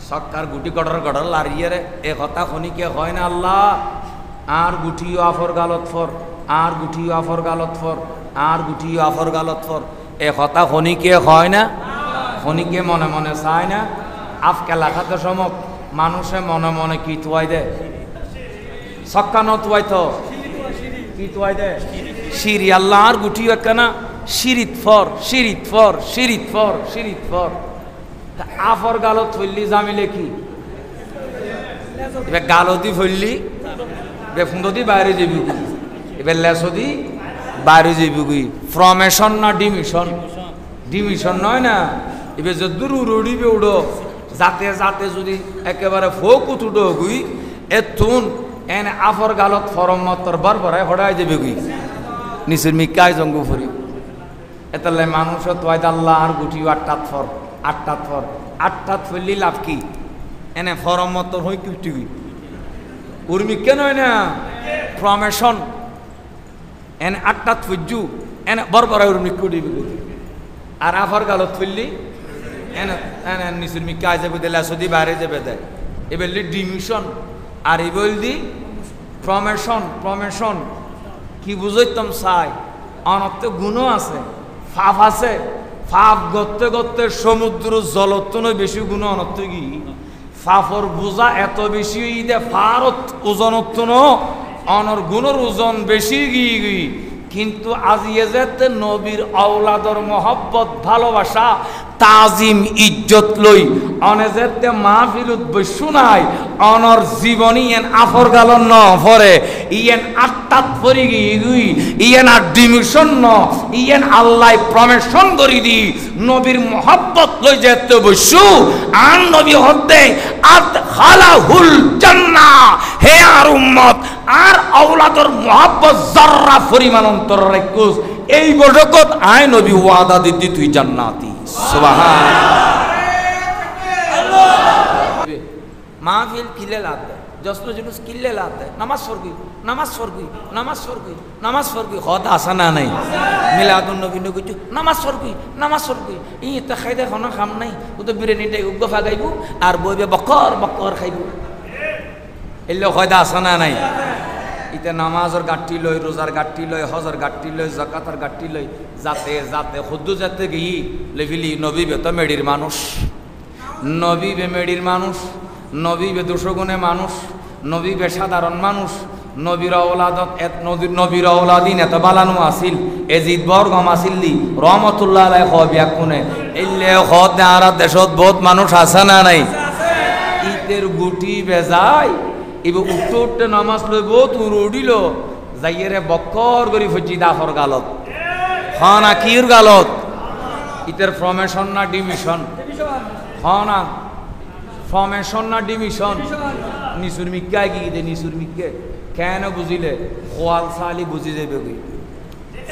সক্কার গুটি গড়র গড়র লারিয়ে রে এ কথা খনিকে হয় না আল্লাহ, আর গুটিও আফর গালত ফর, আর গুটিও আফর গালত ফর, আর গুটিও আফর গালত ফর, এ কথা খনিকে হয় না, খনিকে মনে মনে চায় না। আফ খেলা খাতে সমক মানুষে মনে মনে কি তুয়াই দে, সক্কা ন তুয়াই তো কি তুয়াই দে সিরি, আল্লাহ আর গুটিও একখানা শিরিত ফর, শিরিত ফর, শিরিত ফর, শিরিত ফর। আফর গালত ফইলি জামিলে কি এবার গালতি ফইলি বেফুন্দতি বাইরে যাবি, এবার লেসদি বাইরে যাবি। ফ্রমেশন না ডিমিশন, ডিমিশন নয় না, এবার যদুর উড়িবে উড়ো, যাতে যাতে যদি একেবারে ফোক উঠুটো গুই এতুন এনে আফর গালত ফরম মতর বরবরাই হড়াই যাবে গুই নিচের মিকাই জঙ্গু ফুরি। এতালে মানুষ তোয়াই আল্লাহ আর গুটিও আটটাত ফর, আটটাত ফর, আটটাত ফেললি লাভ কি এনে ফরম মতর হই কুটি গুই উর্মি কেন হয় না প্রমেশন এনে আটটাত ফুজু এনে বরবরাই উর্মি কুটি আর আফর গালত ফেললি এনে এনে নিচের মিকাই যাবে দিলে সদি বাইরে যাবে দেয়, এবার ডিমিশন আর এই বলদি প্রমেশন। প্রমেশন কি বুঝাইতাম চাই অনত্য গুণও আছে, ফাফ আছে, ফাফ গত্তে গত্তে সমুদ্র জলত্বনও বেশি গুণ অনত্য কি ফাফর বোঝা এত বেশি দে ফারত ওজনত্ব ন অনর গুণর ওজন বেশি গিয়ে গি। কিন্তু আজিয়ে যেতে নবীর আওলাদর মহব্বত ভালোবাসা তাজিম ইজ্জত লই অনে যেতে মাহফিলত বসু নাই অনর জীবনী এন আফর গালন ন ফরে ইয়েন আটটাত ফরি গই ইয়েন আর ডিমিশন ন ইয়েন আল্লাহ প্রমেশন করি দি নবীর মহব্বত লই যেতে বসু আর নবী হতে আদ খালাহুল জান্নাহ। হে আর উম্মত আর আওলাদর মহব্বত যাররা পরিমাণ অন্তর রাখুস এই বরকত আয় নবী ওয়াদা দিদি তুই জান্নাতি। মাহফিল কিলে লাতে জশ্ন জুলুস কিলে লাতে নামাজ ফরগি, নামাজ ফরগি, নামাজ ফরগি, নামাজ ফরগি কথা আসা না নাই মিলাদুন নবী নগিচু নামাজ ফরগি, নামাজ ফরগি ই তা খাইদে খানা খাম নাই ও তো বিরিয়ানিটাই উগ্গফা গাইব আর বইবে বকর বকর খাইব এলে হয়দা আসা না নাই। ইতে নামাজের গাঠি লই, রোজার গাঠি লই, হজর গাঠি লই, জাকাতের গাঠি লই, যাতে যাতে খুদ্দু যাতে গিয়ে লেভিলি নবী বে তো মেডির মানুষ, নবী বে মেডির মানুষ, নবী বে দুশগুণে মানুষ, নবী বে সাধারণ মানুষ, নবীর ঔলাদত নবীর ঔলাদিন এত বালানু আসিল এজিদ বরগম আসিল্লি রহমতুল্লাহ আলাই হবিয়া কোনে এলে হদ আর দেশত বহুত মানুষ আছে না নাই। ইতের গুটি বেজায় এবার উঠতে উঠতে নামাজ লইব তোর উড়িল যাইয়ে রে বক্কর করি ফুচি দাফর গালত হনা কির গালত ইতের ফর্মেশন না ডিমিশন হনা ফর্মেশন না ডিমিশন নিসুর মিক্কায় গিয়ে দে নিসুর মিক্কে কেন বুঝিলে খোয়াল সালি বুঝি যাবে গই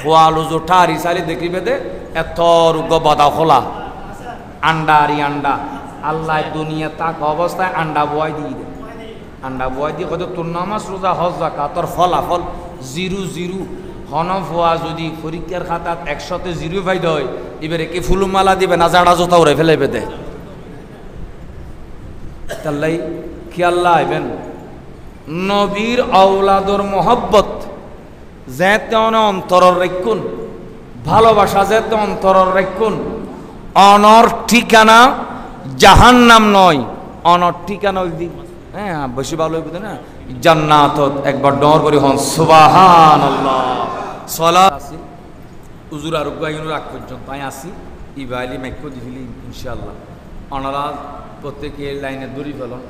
খোয়াল জোঠা আরি সালি দেখিবে দে এত রুগ বাদা খোলা আন্ডা আরি আন্ডা আল্লাহ দুনিয়া তাক অবস্থায় আন্ডা বয় দিয়ে দে আন্ডা বয় দিয়ে কত তোর নামাজ রোজা হজ জাকাত তোর ফলাফল জিরো জিরো হন ভুয়া যদি পরীক্ষার খাতাত 100তে 0 পাই দেয় এবারে কি ফুলমালা দিবে না জাড়া জোতা উড়ে ফেলাইবে দে তাল্লাই কি আল্লাহ আইবেন নবীর আওলাদর মহব্বত যেতে অন্তরর রাখুন ভালোবাসা যেতে অন্তরর রাখুন অনর ঠিকানা জাহান্নাম নয় অনর ঠিকানা দি হ্যাঁ বেশি ভালো হইব না জান্নাতত একবার ডর করি হন সুবহানাল্লাহ সালাত আসি হুজুর আর গায়ুন রাখ পর্যন্ত আমি আসি ইবাইলি মাইকো দিলি ইনশাআল্লাহ অনারা প্রত্যেকে লাইনে দড়ি ফেলন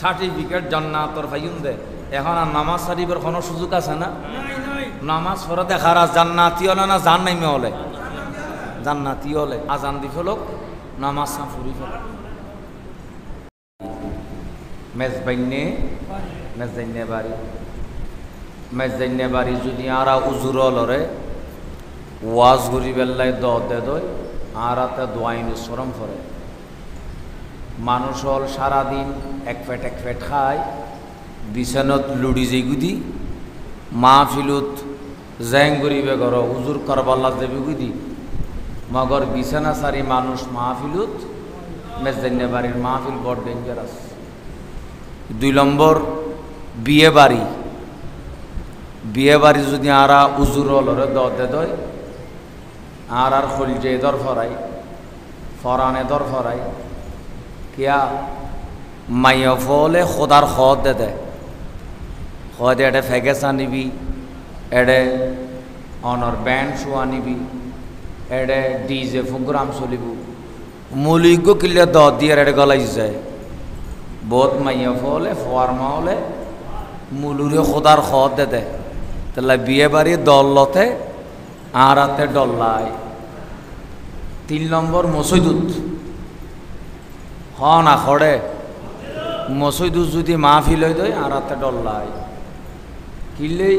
সার্টিফিকেট জান্নাতর ফাইন দে এখন আর নামাজ সারিবার কোনো সুযোগ আছে না নামাজ পড়া দেখার জান্নাতি হলে না জান নাইমে হলে জান্নাতি হলে আজান দি ফেলক নামাজ সা ফুরি ফেল মেজবাইনে মেজবাইনে বাড়ি যদি আরা উজুর লরে ওয়াজ গরি বেল্লায় দে দয় আর রাতে দোয়াইন সরম ফরে মানুষ হল সারাদিন এক ফেট খায় বিছানত লুড়ি যেগুদি মাহফিলত জ্যাং গরিবে ঘর হুজুর করবাল্লা দেবে গুদি মগর বিছানা সারি মানুষ মাহফিলত মেজদান্নে বাড়ির মাহফিল বড় ডেঞ্জারাস। 2 নম্বর বিয়ে বাড়ি যদি আরা উজুর হলরে দে দয় আর খলজে দর ফরাই ফরানে দর ফরাই কিয়া মাইয়া ফলে খোদার খদ দে খদে এডে ফেগেস আনিবি এডে অনর ব্যান্ড শো আনিবি এডে ডিজে প্রোগ্রাম চলিব মলিগ কিলে দিয়ে এডে গলাই যায় বহুত মাইয়া ফলে ফোয়ারমা হলে মুলুরে খোদার খদ দে তাহলে বিয়ে বাড়ি দলতে আর হাতে ডল্লাই। 3 নম্বর মসজিদুত না খড়ে মসজিদুত যদি মাহফিল হয়ে দেয় আর হাতে ডল্লাই কিনলেই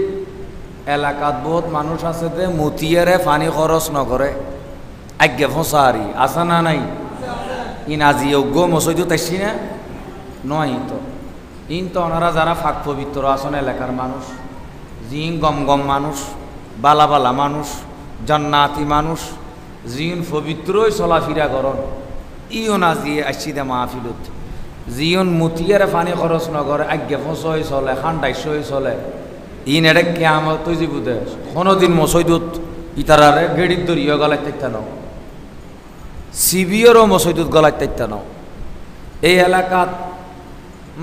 এলাকাত বহুত মানুষ আছে যে মতিয়ারে পানি খরচ নকরে আজ্ঞা ফসারি আসা না নাই ইন আজি অজ্ঞ মসজিদুত আসছি না নয় তো ওনারা যারা ফাঁক পবিত্র আসন এলাকার মানুষ জিন গম মানুষ বালা মানুষ জান্নাতি মানুষ জিন পবিত্রই চলাফিরা করন ইয়ন আজি আসছি দে মাহফিলত জিয়ন মতিয়ারে পানি খরচ নকরে আজ্ঞা ফসই চলে খান্ডাইশই চলে ইন এডে কেয়ামত যাব দে কোনোদিন মসজিদুত ইতারারে গেড়ির দরিয়া গলায় তাইতা নাও সিবিওরও মসজিদুত গলায় তাইতা নাও। এই এলাকাত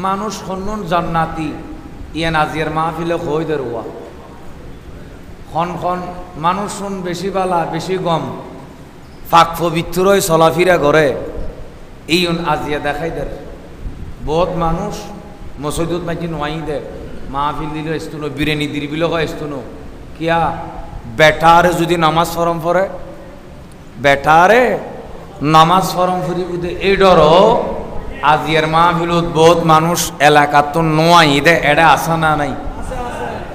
মানুষ হন্নুন জান্নাতি ইয়ে নাজিয়ার মাহফিলে হই দে রুয়া খন মানুষ শুন বেশি বালা বেশি গম ফাঁক পবিত্রই চলাফিরা করে এই আজিয়া দেখাই দে বহুত মানুষ মসজিদুত নাকি নোয়াই দে মাহফিল দিল ইস্তুনো বিরিয়ানি দিল হয় ইস্তুনো কিয়া বেটারে যদি নামাজ ফরম ফরে বেটারে নামাজ ফরম ফরি বুঝে এই ডর আজিয়ার মাহফিলত বহুত মানুষ এলাকাত তো নোয়াই দে এডে আসা না নাই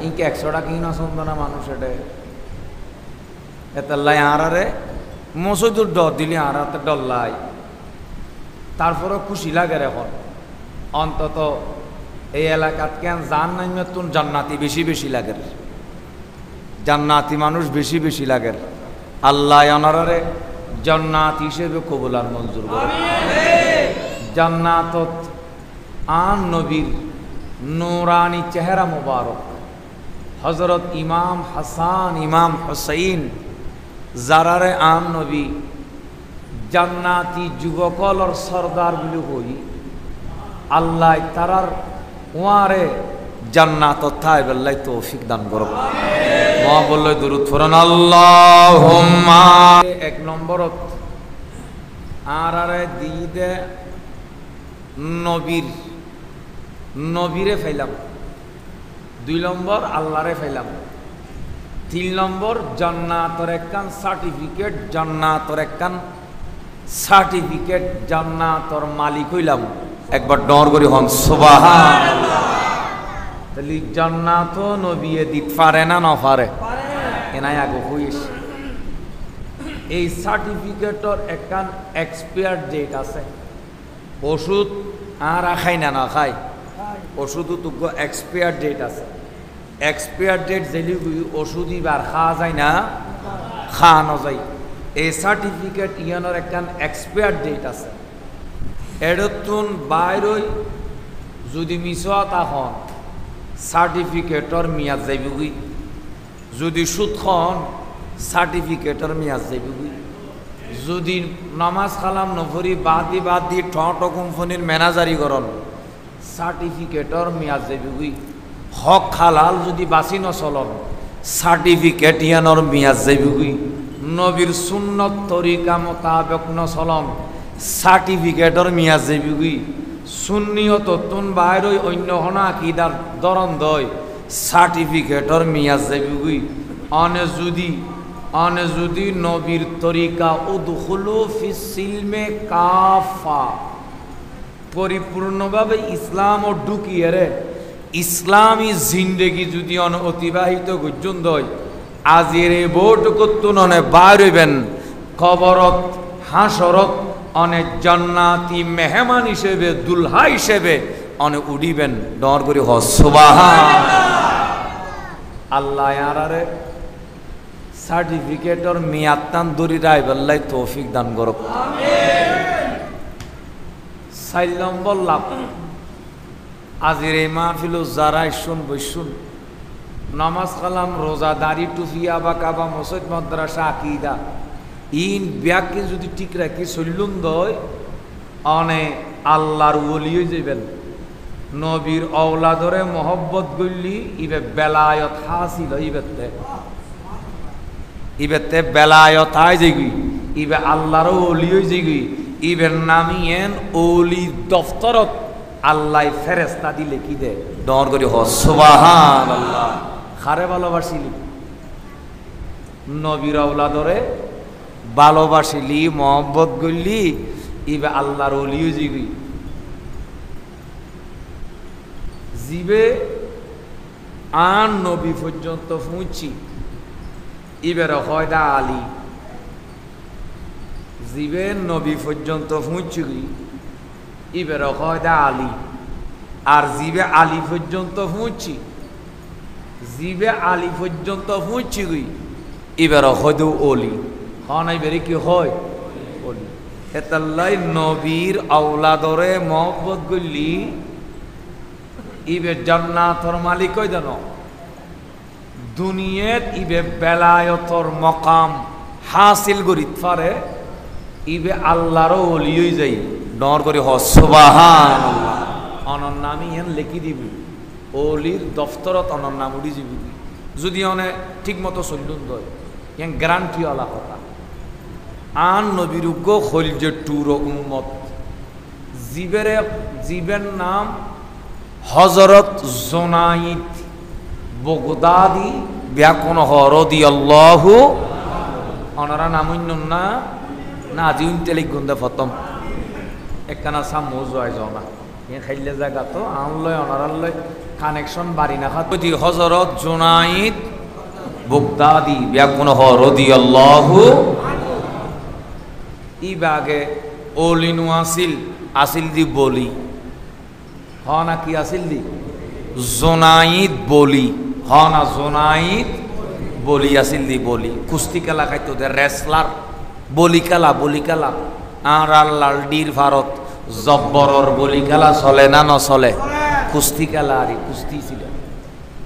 ইনকে 100 টাকা কিনা শুনতো না মানুষ এডে এতাল্লাই আরে মসজিদুর দিলি আর হাতে ডল্লাই তারপরে খুশি লাগে এখন অন্তত এই এলাকাত কেন জান নাই তুন জান্নাতি বেশি লাগে জান্নাতি মানুষ বেশি লাগে আল্লাহ ওনারে জান্নাত হিসেবে কবুল আর মঞ্জুর করে। জান্নাতত আন নবীর নূরানি চেহারা মুবারক হযরত ইমাম হাসান ইমাম হুসাইন যারারে আন নবী জান্নাতি যুবকলর সরদার বলে হই আল্লাহ তারার ওয়ারে জান্নাতত থাই বল্লাই তৌফিক দান করো মা বললে দুরূদ পড়ুন আল্লাহুম্মা। 1 নম্বরত আরে দিদে নবীরে ফাইলাম 2 নম্বর আল্লাহরে ফাইলাম 3 নম্বর জান্নাতের একখান সার্টিফিকেট জান্নাতের মালিক হইলাম একবার ডর করি হন সুবহানাল্লাহ। তাহলে জান্নাত নবী দিত পারে না পারে এনাই আগে হইস এই সার্টিফিকেটর একখান এক্সপায়ার ডেট আছে ওষুধ আর খাই না খাই ওষুধও তো এক্সপায়ার ডেট আছে এক্সপায়ার ডেট যেলি ওষুধই বার খাওয়া যায় না খাওয়ানো যায় এই সার্টিফিকেট ইয়ানোর একখান এক্সপায়ার ডেট আছে এডতুন বাইরই যদি মিসওয়া তখন সার্টিফিকেটর মেয়াদ যাইবি যদি সুদ খন সার্টিফিকেটর মেয়াদ যাইবি যদি নামাজ কালাম নফরি বাদ দি ঠ কোম্পানির ম্যানেজারি করন সার্টিফিকেটর মেয়াদ যাইবি হক হালাল যদি বাঁচি নচলন সার্টিফিকেট ইয়ানোর মেয়াদ যাইবি নবীর সুন্নত তরিকা মোতাবেক নচলন সার্টিফিকেটর মেয়াদ যাইবি সুন্নিয়ত তুন বাইরই অন্য হনা আকিদার দরন দয় সার্টিফিকেটর মেয়াদ যাইবি অনে যদি নবীর তরিকা উদখুলু ফিস সিলমে কাফা পরিপূর্ণভাবে ইসলাম ও ঢুকিয়ে রে ইসলামী জিন্দেগি যদি অতিবাহিত গর্জন দয় আজির এই বউটুকুত্তু ননে বার হইবেন কবরত হাসরত অনেক জান্নাতি মেহমান হিসেবে দুলহা হিসেবে অনেক উড়িবেন ডর করে সুবহান আল্লাহ আরে সার্টিফিকেটর মেয়াদ দরি রাইবাল্লাই তৌফিক দান করুক আমিন 4 নম্বর লাভ আজির এই মাহফিল যারা শুন বসুন নামাজ কালাম রোজা দাড়ি টুফিয়া বা কাবা মসজিদ মাদ্রাসা আকীদা ইন ব্যাগকে যদি ঠিক রাখি চললুন দয় অনে আল্লাহর ওলি হয়ে যাবেন নবীর আওলাদরে মহব্বত গল্লি ইবে বেলায়ত হাসিল ইবেতে বেলায়ত আয় যাইগি ইবে আল্লাহর ওলি হয়ে যাইগি ইবের নামিয়েন ওলি দফতরত আল্লাহ ফেরেস্তা দিলে কি দে ডর করি সুবহানাল্লাহ খারে ভালোবাসিলি নবীর আওলাদরে ভালোবাসিলি মহব্বত গল্লি ইবে আল্লাহর ওলি হয়ে যাইগি জিবে আন নবী পর্যন্ত পৌঁছি ইবের হয়দা আলী জিবে নবী পর্যন্ত পৌঁছি ইবের হয়দা আলী আর জিবে আলী পর্যন্ত পৌঁছি জিবে আলী পর্যন্ত পৌঁছি ইবের হয়তো অলি হন ইবেরে কি হয় অলি এতাল্লাই নবীর আওলাদরে মহব্বত গল্লি ইবে জান্নাতর মালিক হই জানো দুনিয়াত ইবে বেলায়তর মকাম হাসিল করিত পারে ইবে আল্লাহর ওলি হই যাই ডর করে সুবহানাল্লাহ অনর নামই এন লিখি দিবি ওলির দফতরত অনর নাম উড়ি যাবি যদি অনে ঠিক মতো চলুন দয় এন গ্যারান্টি ওলা কথা আন নবীর উগ্র খলজে টুর উম্মত জীবের নাম হযরত জুনাইদ বগদাদি ব্যাকুন রাদিয়াল্লাহু অনারা নাম না না আজি উনতেলিক গুন্দা ফতম একখানা সামো জয় জনা এ খাইলে জায়গা তো আনলয় অনারালয় কানেকশন বাড়ি না খাতি হযরত জুনাইদ বগদাদি ব্যাকুন রাদিয়াল্লাহু ইবাগে ওলিনু আসিল দি বলি হ না কি আসিল দি জোনাইদ বলি হ না জোনাইদ বলি আসিল দি বলি কুস্তি খেলা খাইতো দে রেসলার বলি খেলা আর আল্লাহর ডির ভারত জব্বরর বলি খেলা চলে না নচলে কুস্তি খেলা আর কুস্তি ছিল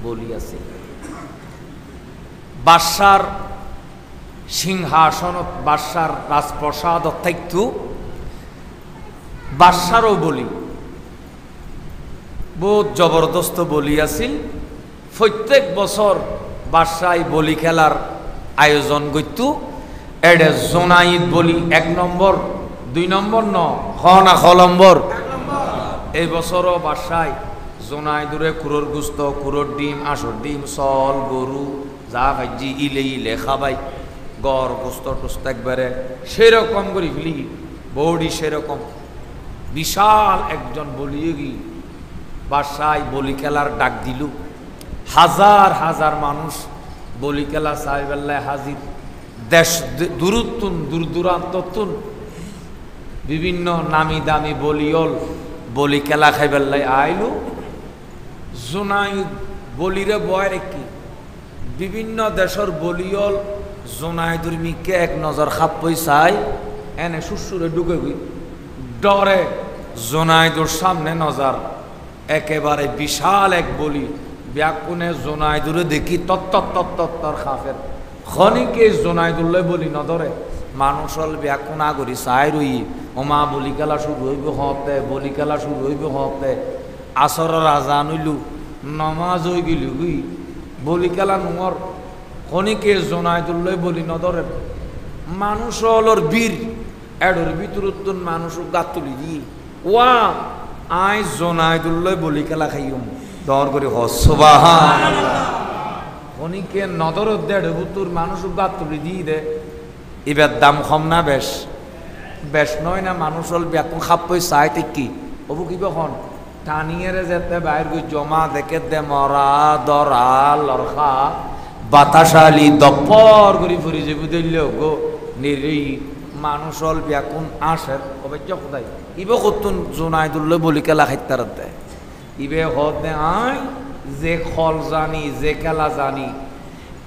বলি আছে বাদশার সিংহাসনত বাদশার রাজপ্রসাদত থাকতো বাদশারও বলি বহুত জবরদস্ত বলি আছিল প্রত্যেক বছর বাদশাহ বলি খেলার আয়োজন করত এডে জোনাইদ বলি 1 নম্বর 2 নম্বর ন না খ নম্বর এই বছরও বাদশাহ জোনাইদুরে কুরোর গুস্ত কুরোর ডিম আসর ডিম চল গরু যা ভাজি ইলে খাবাই গড় গোস্ত টোস্ত একবারে সেরকম করে ফেলি বৌডি সেরকম বিশাল একজন বলিয়ে গি বাদশাহ বলি খেলার ডাক দিল হাজার হাজার মানুষ বলি খেলা সাহেবেল্লায় হাজির দেশ দূরত্তুন দূর দূরান্ততুন বিভিন্ন নামি দামি বলিয়ল বলি খেলা খাইবেল্লায় আইলো জোনাইদ বলিরে বয় রেখি বিভিন্ন দেশের বলিয়ল জোনাইদুর মিকে এক নজর খাপ্পই চাই এনে সুসুরে ঢুকে গই ডরে জোনাইদুর সামনে নজর একেবারে বিশাল এক বলি ব্যাকুনে জোনাইদুরে দেখি তত্তর খাফের খনিকে জোনাইদুল্লে বলি নধরে মানুষ হল ব্যাকুন আগরি চাই রই ওমা বলি খেলা শুরু হইব হতে বলি খেলা শুরু হইব হতে আসর রাজা নইলু নমাজ হয়ে গেল গুই বলি খেলা নোর খনিকে জোনাইদুল্লে বলি নধরে মানুষ হলর বীর এডর ভিতরতুন মানুষ গাত তুলি দি ওয়া আই জোনাইদুল্লে বলি খেলা খাইম দর করে সুবহানাল্লাহ খনিকে নদর দেড় বুতুর মানুষ গাত তুলি দি দে এবার দাম কম না বেশ নয় না মানুষ হল ব্যাকুন খাপ্পই চাই কি অবু কি কখন টানিয়ে যেতে বাইর গই জমা দেখে দে মরা দরা লরখা বাতাসালি দপ্পর করে ফুরি যে বুঝল গো নিরি মানুষ হল ব্যাকুন আসের অবৈজ্য কোথায় ইবে কতুন জোনাইদুল্লো বলি খেলা খাইতার দেয় ইবে হতে আয় যে খল জানি যে খেলা জানি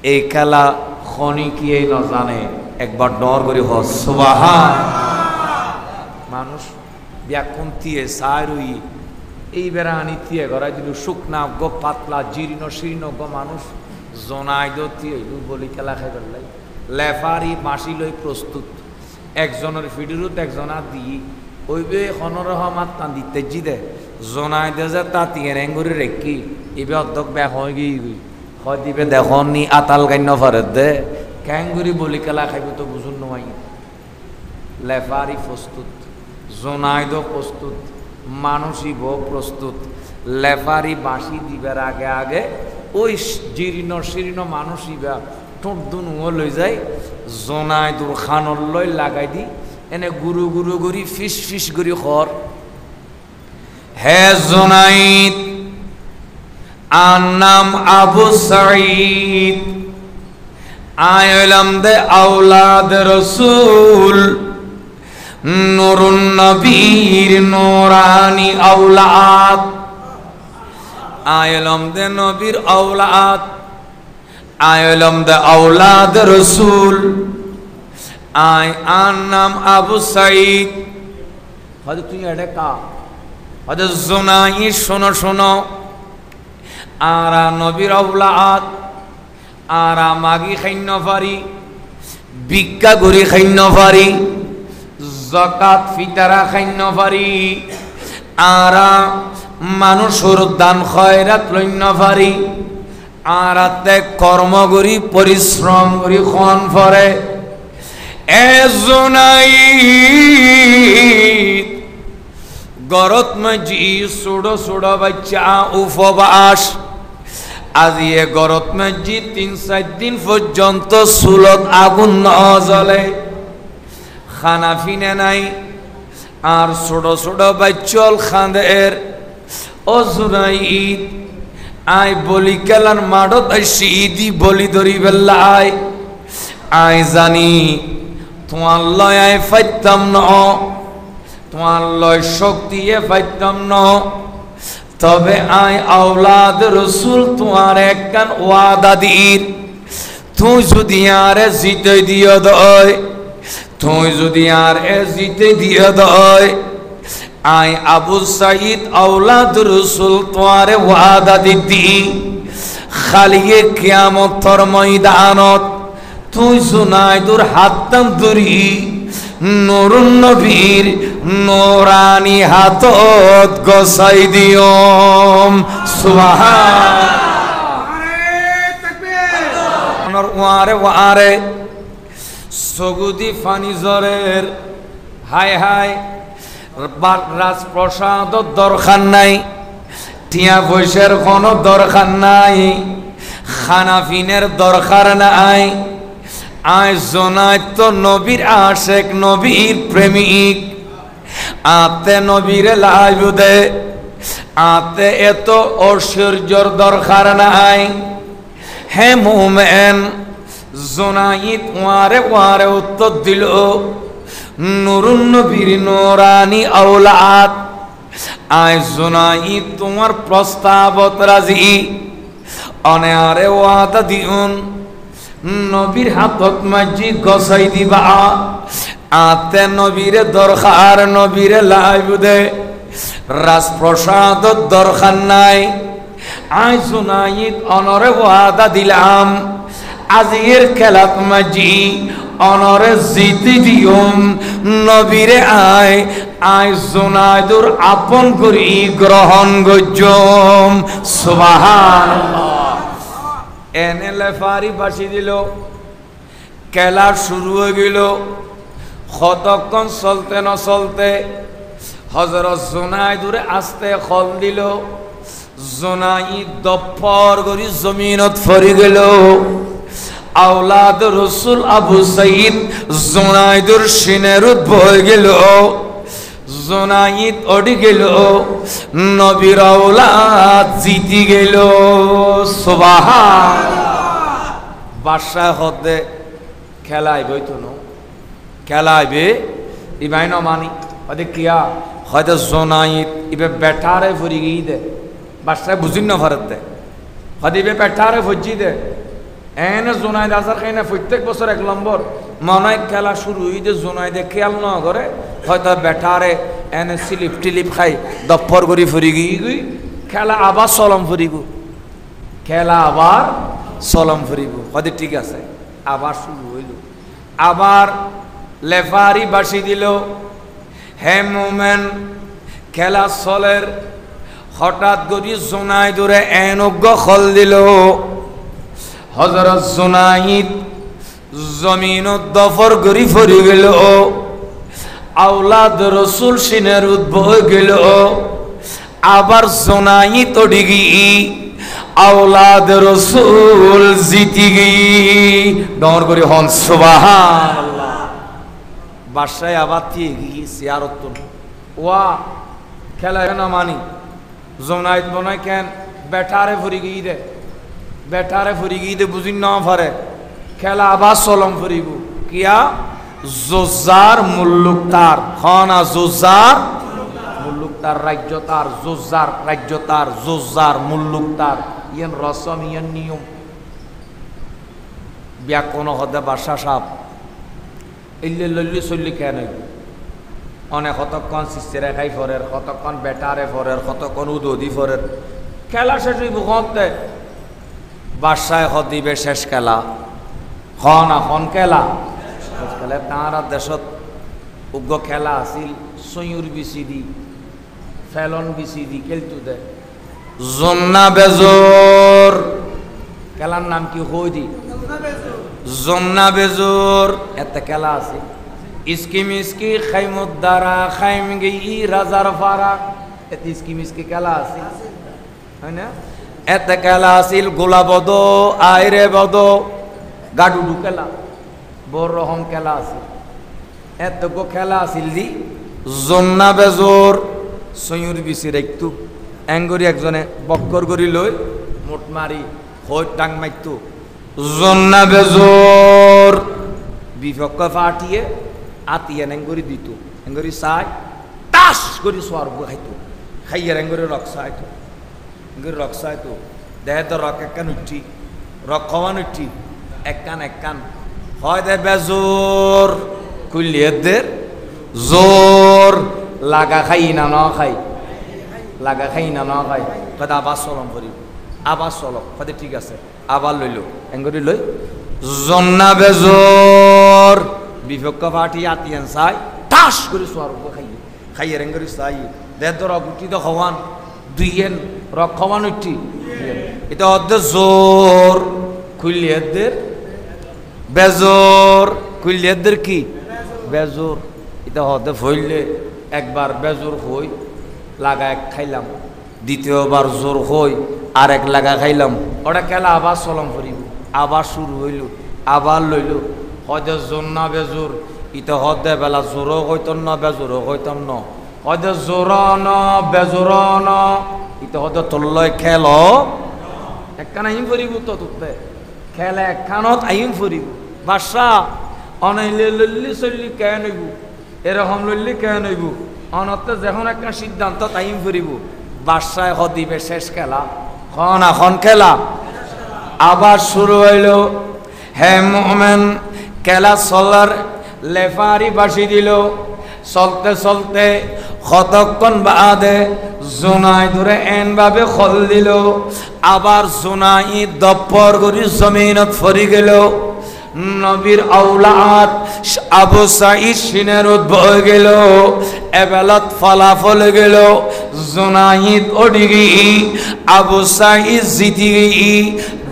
এই খেলা খনি কি ন জানে একবার ডর করে সুবহান মানুষ ব্যাকুন দিয়ে সারুই এই বেড়া আনি দিয়ে গড়াই দিল শুকনা গো পাতলা জীর্ণ শীর্ণ গো মানুষ জোনাইদ দিয়ে বলি খেলা খাই পেলাই লেফারি বাঁশি লই প্রস্তুত একজনের ফিডিরুত একজনা দিই ওইবে হনরহমাত টান দিতে জি দে জোনাই দে যে তাঁতিয়ে রেঙ্গুরি রেখি এবে অর্ধক ব্যাক হয়ে গিয়ে হয় দিবে দেখুন নি আতাল গান্য ফেরত দে ক্যাঙ্গুরি বলি খেলা খাইব তো বুঝুন নয় লেফারি প্রস্তুত জোনাইদ প্রস্তুত মানুষই বো প্রস্তুত লেফারি বাঁশি দিবার আগে আগে ওই জীর্ণ শীর্ণ মানুষই বা ঠোঁট দুনুও লই যায় জোনাইদুর খানর লই লাগাই দি এনে গুরু গুরু গুরি ফিস ফিস গুরি খর হে জোনাইদ আর নাম আবু সাঈদ আয়লাম দে আওলাদ রসুল নুরুন নবীর নূরানি আওলাদ আয়লাম দে নবীর আওলাদ আয়লাম দে আওলাদ রসুল আয় আর নাম আবু সাঈদ হয়তো তুই এটা কা হয়তো জোনাই শোনো শোনো আরা নবীর আওলাদ আরা মাগি খাইন্য পারি ভিক্ষা করি খাইন্য পারি যাকাত ফিতরা খাইন্য পারি আরা মানুষের দান খয়রাত লইন্য পারি আরাতে কর্ম করি পরিশ্রম করি খন ফরে এ জোনাইদ গরত মজি সুড়ো সুড়ো বাচ্চা উপবাস আজি এ গরত মজি ৩-৪ দিন পর্যন্ত চুলত আগুন নজ্বলে খানা ফিনে নাই আর ছোট ছোট বাচ্চল খাঁদের ও জোনাইদ আই বলি কেলার মাডত আইসি ইদি বলি ধরি বেল্লাই আই জানি তোমার লয় আই ফাইতাম ন তোমার লয় শক্তি এ ফাইতাম ন তবে আই আওলাদ রসুল তোমার একখান ওয়াদা দির তুই যদি আরে জিতে দিও দয় তুই যদি আর এ জিতে দিও দয় আই আবু সাঈদ আওলাদ রসুল তোমারে ওয়াদা দিতি খালিয়ে কিয়ামতর ময়দানত তুই জোনাইদুর হাততাম ধরি নুরুন নবীর নূরানি হাতত গসাই দিয়ম সুবহান তাকবীর ওয়ারে ওয়ারে সগুদি ফানি জরের হায় হায় রাজপ্রসাদ দরকার নাই টিয়া পয়সার কোনো দরকার নাই খানাফিনের দরকার নাই আয় জোনাইদ তো নবীর আশেক নবীর প্রেমিক আতে নবীর লাইব দে আতে এত ঐশ্বর্যর দরকার নাই হে মুমেন জোনাইদ ওয়ারে ওয়ারে উত্তর দিল নুরুন নবীর নূরানি আওলাদ আয় জোনাইদ তোমার প্রস্তাবত রাজি অনে আরে ওয়াদা দিউন নবীর হাতত মাজি গসাই দিবা আতে নবীরে দরকার নবীরে লাইব দে রাজপ্রসাদ দরকার নাই আয় জোনাইদ অনরে ওয়াদা দিলাম আজির খেলাত মাজি অনরে জিতি দিউম নবীরে আয় আয় জোনাইদুর আপন করি গ্রহণ গজ্জম সুবহানাল্লাহ এনে লেফারি বাসি দিল খেলা শুরু হয়ে গেল কতক্ষণ চলতে না চলতে হযরত জোনাইদুরে আস্তে খল দিল জোনাইদ দপ্পর করি জমিনত ফরি গেল আওলাদ রসুল আবু সাঈদ জোনাইদুর সিনেরুত বয়ে গেল জোনাইদ ওডি গেল নবীর আওলাদ জিতি গেল সুবহানাল্লাহ বাদশাহ হদে খেলাইবে তো নো খেলাইবে ইবাই ন মানি হদে কিয়া হয়তো জোনাইত ইবে বেটারে ফুরি গিয়ে দে বাদশাহ বুঝিন না ভারত দে হদে ইবে বেটারে ফুজি দে এনে জোনাইদ আসার খাইনা প্রত্যেক বছর 1 নম্বর মনে খেলা শুরু হইতে জোনাইদে খেয়াল না করে হয়তো বেটারে এনে স্লিপ টিলিপ খাই দপ্পর করি ফুরি গিয়ে খেলা আবার চলম ফুরিব খেলা আবার চলম ফুরিব হয়তো ঠিক আছে আবার শুরু হইল আবার লেফারি বাসি দিল হে মোমেন খেলা চলের হঠাৎ করি জোনাইদরে এনজ্ঞ খল দিল হযরত জোনাইদ জমিন দফর করি ফরি গেল আওলাদ রসুল সিনের উদ্ভব গেল আবার জোনাইদ ডিগি আওলাদ রসুল জিতি গি ডর করি হন সুবহানাল্লাহ বাদশাহ আবার দিয়ে গিয়ে সিয়ারত ওয়া খেলা না মানি জোনাইদ বনাই কেন বেটারে ফুরি গিয়ে দে বেটারে ফুরি গিয়ে দে বুঝিন না পারে খেলা আবার চলম ফুরিব কিয়া জোজার মুল্লুক তার খানা জোজার মুল্লুক তার রাজ্য তার জোজার রাজ্য তার জোজার মুল্লুক তার ইয়ান রসম ইয়ান নিয়ম ব্যাকরণ হদে বাদশা সাপ ইল্লে লল্লি চল্লি কেন অনেক কতক্ষণ সিস্টেরে খাই ফরের কতক্ষণ বেটারে ফরের কতক্ষণ উদদি ফরের খেলা শেষ হইব হতে বাদশায় হদিবে শেষ খেলা খন এখন খেলা শেষ খেলা তাঁর দেশত উগ্র খেলা আছিল সয়ুর বিচিদি ফেলন বিচিদি খেলতু দে জন্না বেজোর খেলার নাম কি হই দি জন্না বেজোর এতে খেলা আছে ইসকি মিসকি খাইমুদ্দারা খাইম গই রাজার ফারা এতে ইসকি মিসকি খেলা আছে হয় না এতে খেলা আছিল গোলা বদ আইরে বদ গাডুডু খেলা বড় রকম খেলা আছে এত গো খেলা আছিল দি জন্না বেজোর সয়ুর বিচির একটু এঙ্গরি একজনে বক্কর করি লই মোট মারি হই টাং মাইতো জন্না বেজোর বিপক্ষ ফাটিয়ে আতিয়া এঙ্গরি দিত এঙ্গরি চাই টাস করি স্বর্গ খাইতো খাইয়ার এঙ্গরি রক চাইতো এঙ্গরি রক চাইতো দেহে তো রক একখান উঠি রক খাওয়ান উঠি একখান হয় দে বেজোর কুলিয়েদের জোর লাগা খাই না ন খাই লাগা খাই না ন খাই কদা আবার চলম করি আবার চলক কদে ঠিক আছে আবার লইল এঙ্গরি লই জন্না বেজোর বিপক্ষ পার্টি আতিয়ান চাই টাস করে স্বর্গ খাইয়ে খাইয়ে এঙ্গরি চাই দেহ তো রক উঠি তো খাওয়ান দুইয়েন রক খাওয়ান উঠি এটা অর্ধে জোর খুলিয়েদের বেজোর খুলিয়েদের কি বেজোর এটা হতে ফইলে একবার বেজোর হই লাগা এক খাইলাম দ্বিতীয়বার জোর হই আর এক লাগা খাইলাম ওটা খেলা আবার চলম ফুরিব আবার শুরু হইল আবার লইল হয়তো জোর না বেজোর ইতে হতে বেলা জোরও হইতাম না বেজোরও হইতাম ন হয়তো জোর ন বেজোর ন ইতে হতে তোল্লয় খেল একখান আহিম ফুরিব তো তোতে খেলা একখানত আহিম ফুরিব বাদশা অনাইলে লল্লি চল্লি কে নইব এরকম লল্লি কে নইব অনতে যখন একটা সিদ্ধান্ত টাইম ফুরিব বাদশায় হদিবে শেষ খেলা খন এখন খেলা আবার শুরু হইল হে মোমেন খেলা চলার লেফারি বাসি দিল চলতে চলতে কতক্ষণ বাদে জোনাই ধরে এন ভাবে খল দিল আবার জোনাই দপ্পর করি জমিনত ফরি গেল নবীর আওলাদ আবু সাঈদ সিনের উদ্ভব গেল এবেলত ফলাফল গেল জোনাইদ ওডিগি আবু সাঈদ জিতি গই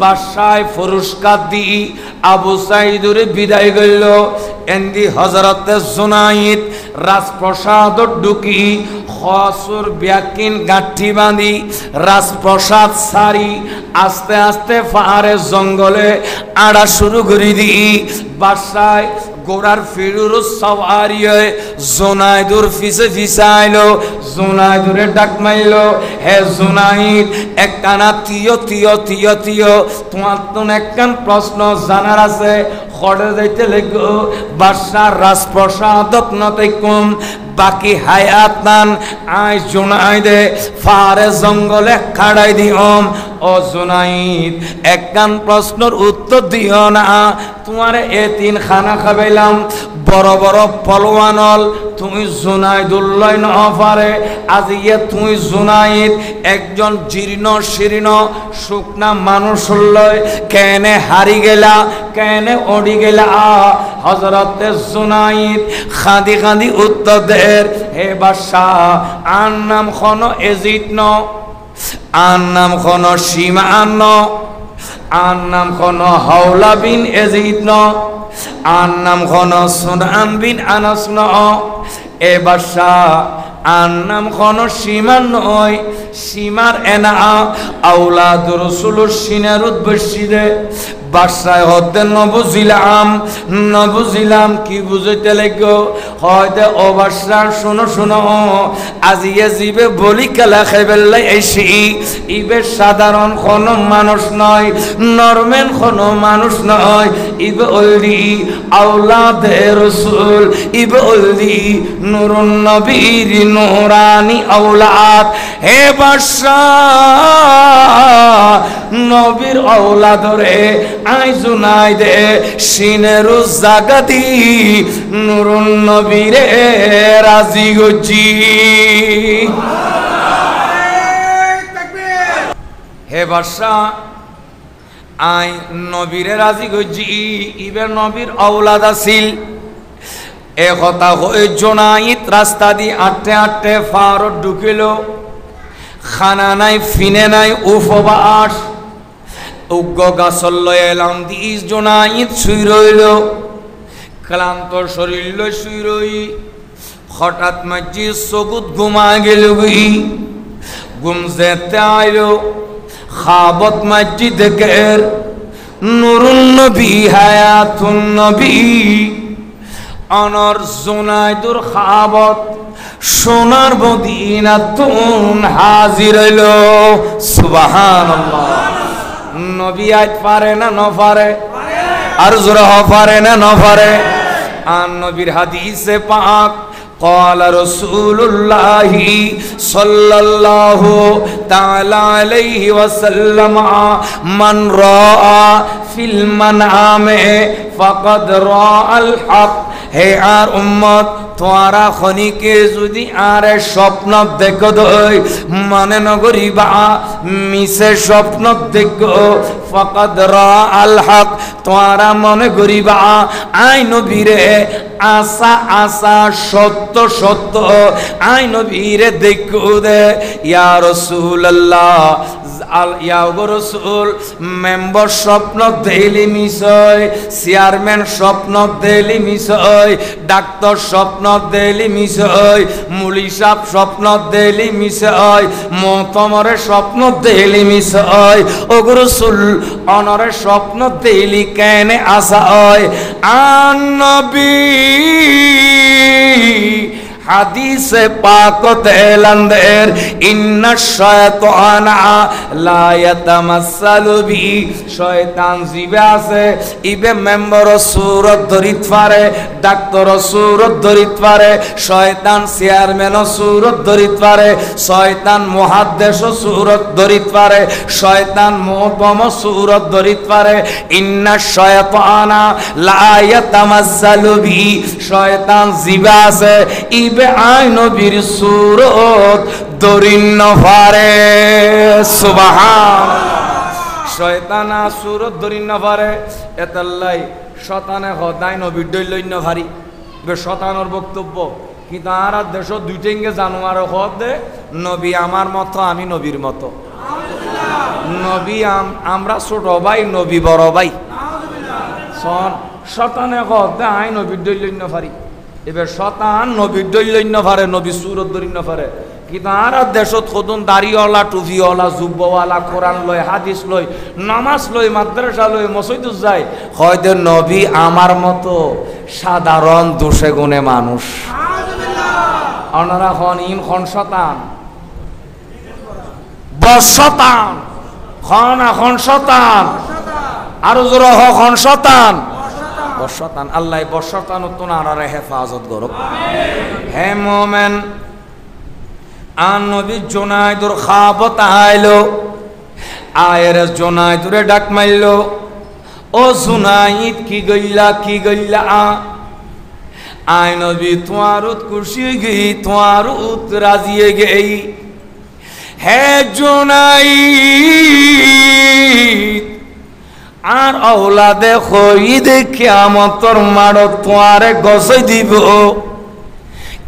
বাদশাহ পুরস্কার দি আবু সাঈদরে বিদায় গেল এন্দি হযরতে জোনাইদ রাজপ্রসাদ ঢুকি খসুর ব্যাকিন গাঠি বাঁধি রাজপ্রসাদ সারি আস্তে আস্তে পাহাড়ে জঙ্গলে আড়া শুরু করে দি বাদশাহ গোড়ার ফিরুর সওয়ারি হয়ে জুনাইদুর ফিসে ফিসাইলো জুনাইদুরে ডাক মাইলো হে জুনাইদ একখানা তিয় তিয় তিয় তিয় তোমার তো একখান প্রশ্ন জানার আছে খড়ে যাইতে লেগো বাদশার রাজপ্রসাদত নতেকুম বাকি হায়াতান আই জুনাইদে ফারে জঙ্গলে খাড়াই দিওম ও জুনাইদ একখান প্রশ্নের উত্তর দিও না তোমারে এ তিন খানা খাবাইলাম বড় বড় পলওয়ানল তুমি জুনাইদুল্লাহ নফারে আজ ইয়ে তুমি জুনাইদ একজন জীর্ণ শীর্ণ শুকনা মানুষ লয় কেনে হারি গেলা কেনে ওড়ি গেলা হযরত জুনাইদ খাঁদি খাঁদি উত্তর দের হে বাদশাহ আর নাম খন এজিদ ন আর নাম খন সীমান ন আর নাম খন হাওলা বিন এজিদ ন আর নাম খন সুনান বিন আনাস ন এ বাদশাহ আর নাম খন সীমান নয় সীমার এনা আওলাদ রাসূলুর সিনারুদ বসিদে বাদশাহ হতে নবুজিলাম কি বুঝাইতে লাগো হয়তো ও বাদশাহ শোনো শোনো আজিয়ে জিবে বলি খেলা খাইবেলাই এসি ইবে সাধারণ কোনো মানুষ নয় নরমেন কোনো মানুষ নয় ইবে ওলি আওলাদে রাসূল ইবে ওলি নূরুন নবীর নূরানি আওলাদ হে বাদশাহ নবীর আওলাদ রে আই জুনাইদে সিনেরু জাগাতি নূরুন নবীরে রাজি গজি হে বাদশাহ আই নবীরে রাজি গজি ইবে নবীর আওলাদ আছিল এ কথা হয়ে জুনাইদ রাস্তা দি আটে আটে ফারত ঢুকিল খানা নাই ফিনে নাই উপবাস উগ্র গাছল লয় এলাম দিস জোনাইদ শুই রইল ক্লান্ত শরীর লয় শুই রই হঠাৎ মাঝি চকুত ঘুমা গেল ঘুম যেতে আইল খাবত মাঝি দেখের নুরুন নবী হায়াতুন নবী অনর জোনাইদুর খাবত সোনার মদিনা তুন হাজির হইল সুবহানাল্লাহ নবী আজ পারে না ন পারে আর জোর পারে না ন পারে আর নবীর হাদিসে পাক قال رسول الله صلى الله تعالى عليه وسلم من رأى في المنام فقد رأى الحق হে আর উম্মত তোরা খনিকে যদি আরে স্বপ্ন দেখো দই মানে নগরিবা মিছে স্বপ্ন দেখো ফাকাদ রা আল হক তোরা মনে করিবা আই নবীরে আশা আশা সত্য সত্য আই নবীরে দেখো দে ইয়া রাসূলুল্লাহ ইয়া রাসূল মেম্বার স্বপ্ন দেলি মিছয় চেয়ারম্যান স্বপ্ন দেলি মিছয় ডাক্তার স্বপ্ন দেলি মিছয় মুলি সাহেব স্বপ্ন দেলি মিছয় মোতমরে স্বপ্ন দেলি মিছয় ও রাসূল অনরে স্বপ্ন দেলি কেনে আসা হয় আন নবী হাদিসে পাকত এলান্দের ইন্না শায়তানা লা ইয়াতামাসসালু বি শয়তান জিবে আছে ইবে মেম্বার সূরত ধরিত পারে ডাক্তার সূরত ধরিত পারে শয়তান চেয়ারম্যান সূরত ধরিত পারে শয়তান মুহাদ্দিস সূরত ধরিত পারে শয়তান মুহতম সূরত ধরিত পারে ইন্না শায়তানা লা ইয়াতামাসসালু বি শয়তান জিবে আছে আই নবীর সূরত দরিন্ন পারে সুবহানাল্লাহ শয়তান সূরত দরিন্ন পারে এতাল্লাই শয়তানে হদাই নবীর দইলন্য ভারী বে শয়তানের বক্তব্য কিন্তু আর দেশ দুইটেঙ্গে জানোয়ার হদে নবী আমার মতো আমি নবীর মতো নবী আমরা ছোট ভাই নবী বড় ভাই শয়তানে হদে আই নবীর দইলন্য ভারী এবার শতান নবীর দৈল্য পারে নবী সুরত দরিন্য পারে কিন্তু আর দেশত কদন দাড়িওয়ালা টুপিওয়ালা জুব্বওয়ালা কোরআন লয় হাদিস লয় নামাজ লয় মাদ্রাসা লয় মসজিদে যায় হয়তো নবী আমার মতো সাধারণ দোষে গুণে মানুষ ওনারা হন ইন খন শতান বশতান খন এখন শতান আরো জোর খন শতান বশতান আল্লাহ বশতান তোনারে হেফাজত করুক হে মোমেন আন নবী জোনাইদুর খাবত আইলো আয়ের জোনাইদুরে ডাক মাইলো ও জোনাইদ কি গইলা আয় নবী তোমারুত খুশি গই তোমারুত রাজিয়ে গই হে জোনাইদ আর औलादे খইদ কিয়ামতর মাড় তোমারে গছই দিব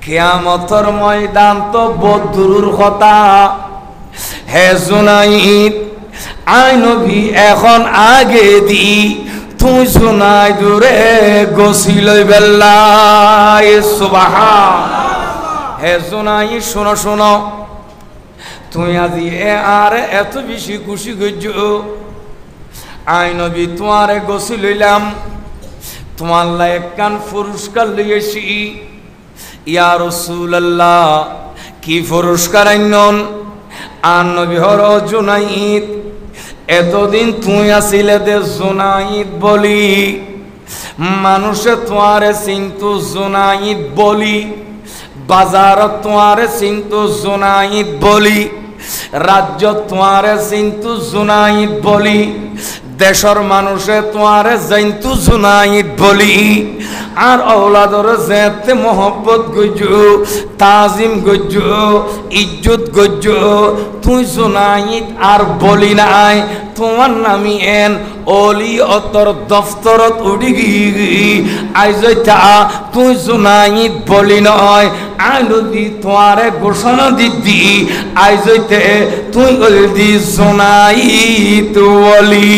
কিয়ামতর ময়দান তো বদরুর কথা হে জুনাইদ আই নবী এখন আগে দি তুই জুনাইদুরে গছি লই বেল্লাই সুবহান হে জুনাইদ শোনো শোনো তুই আজি আর এত বেশি খুশি গজ্জ আই নবী তোমারে গছি লইলাম তোমার লাই একখান পুরস্কার লইয়েছি ইয়া রাসূলুল্লাহ কি পুরস্কার আইনন আর নবী হর জুনাইদ এতদিন তুই আসিলে দে জুনাইদ বলি মানুষে তোমারে চিন্তু জুনাইদ বলি বাজারত তোমারে চিন্তু জুনাইদ বলি রাজ্য তোমারে চিন্তু জুনাইদ বলি দেশর মানুষে তোমারে জানতু জুনাইদ বলি আর औलादर যেতে মোহব্বত গজ্জু তাজিম গজ্জু ইজ্জত গজ্জু তুই জুনাইদ আর বলি নাই তোমার নামি এন ওলি অতর দফতরত উড়ি গি আইজতা তুই জুনাইদ বলি নয় আইনদি তোমারে ঘোষণা দিদি আইজতে তুই ওলি জুনাইদ বলি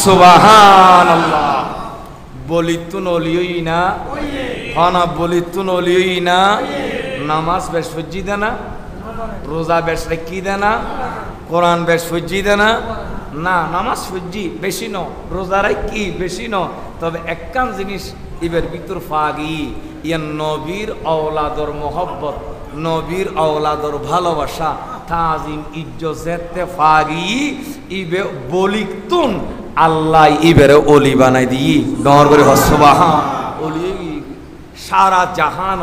সুবহানাল্লাহ বলিত নলিয়ই না খানা বলিত নলিয়ই না নামাজ বেশ ফজ্জি দেনা রোজা বেশ রেখি দেনা কোরআন বেশ ফজ্জি দেনা না নামাজ ফজ্জি বেশি ন রোজা রাখি বেশি ন তবে একখান জিনিস ইবের ভিতর ফাগি ইয়ান নবীর औलादर মোহব্বত নবীর औलादर ভালোবাসা তাজিম ইজ্জত যেতে ফাগি ইবে বলিতুন আল্লাহ ইবেরে ওলি বানাই দিই ডর করে সুবহান ওলি সারা জাহান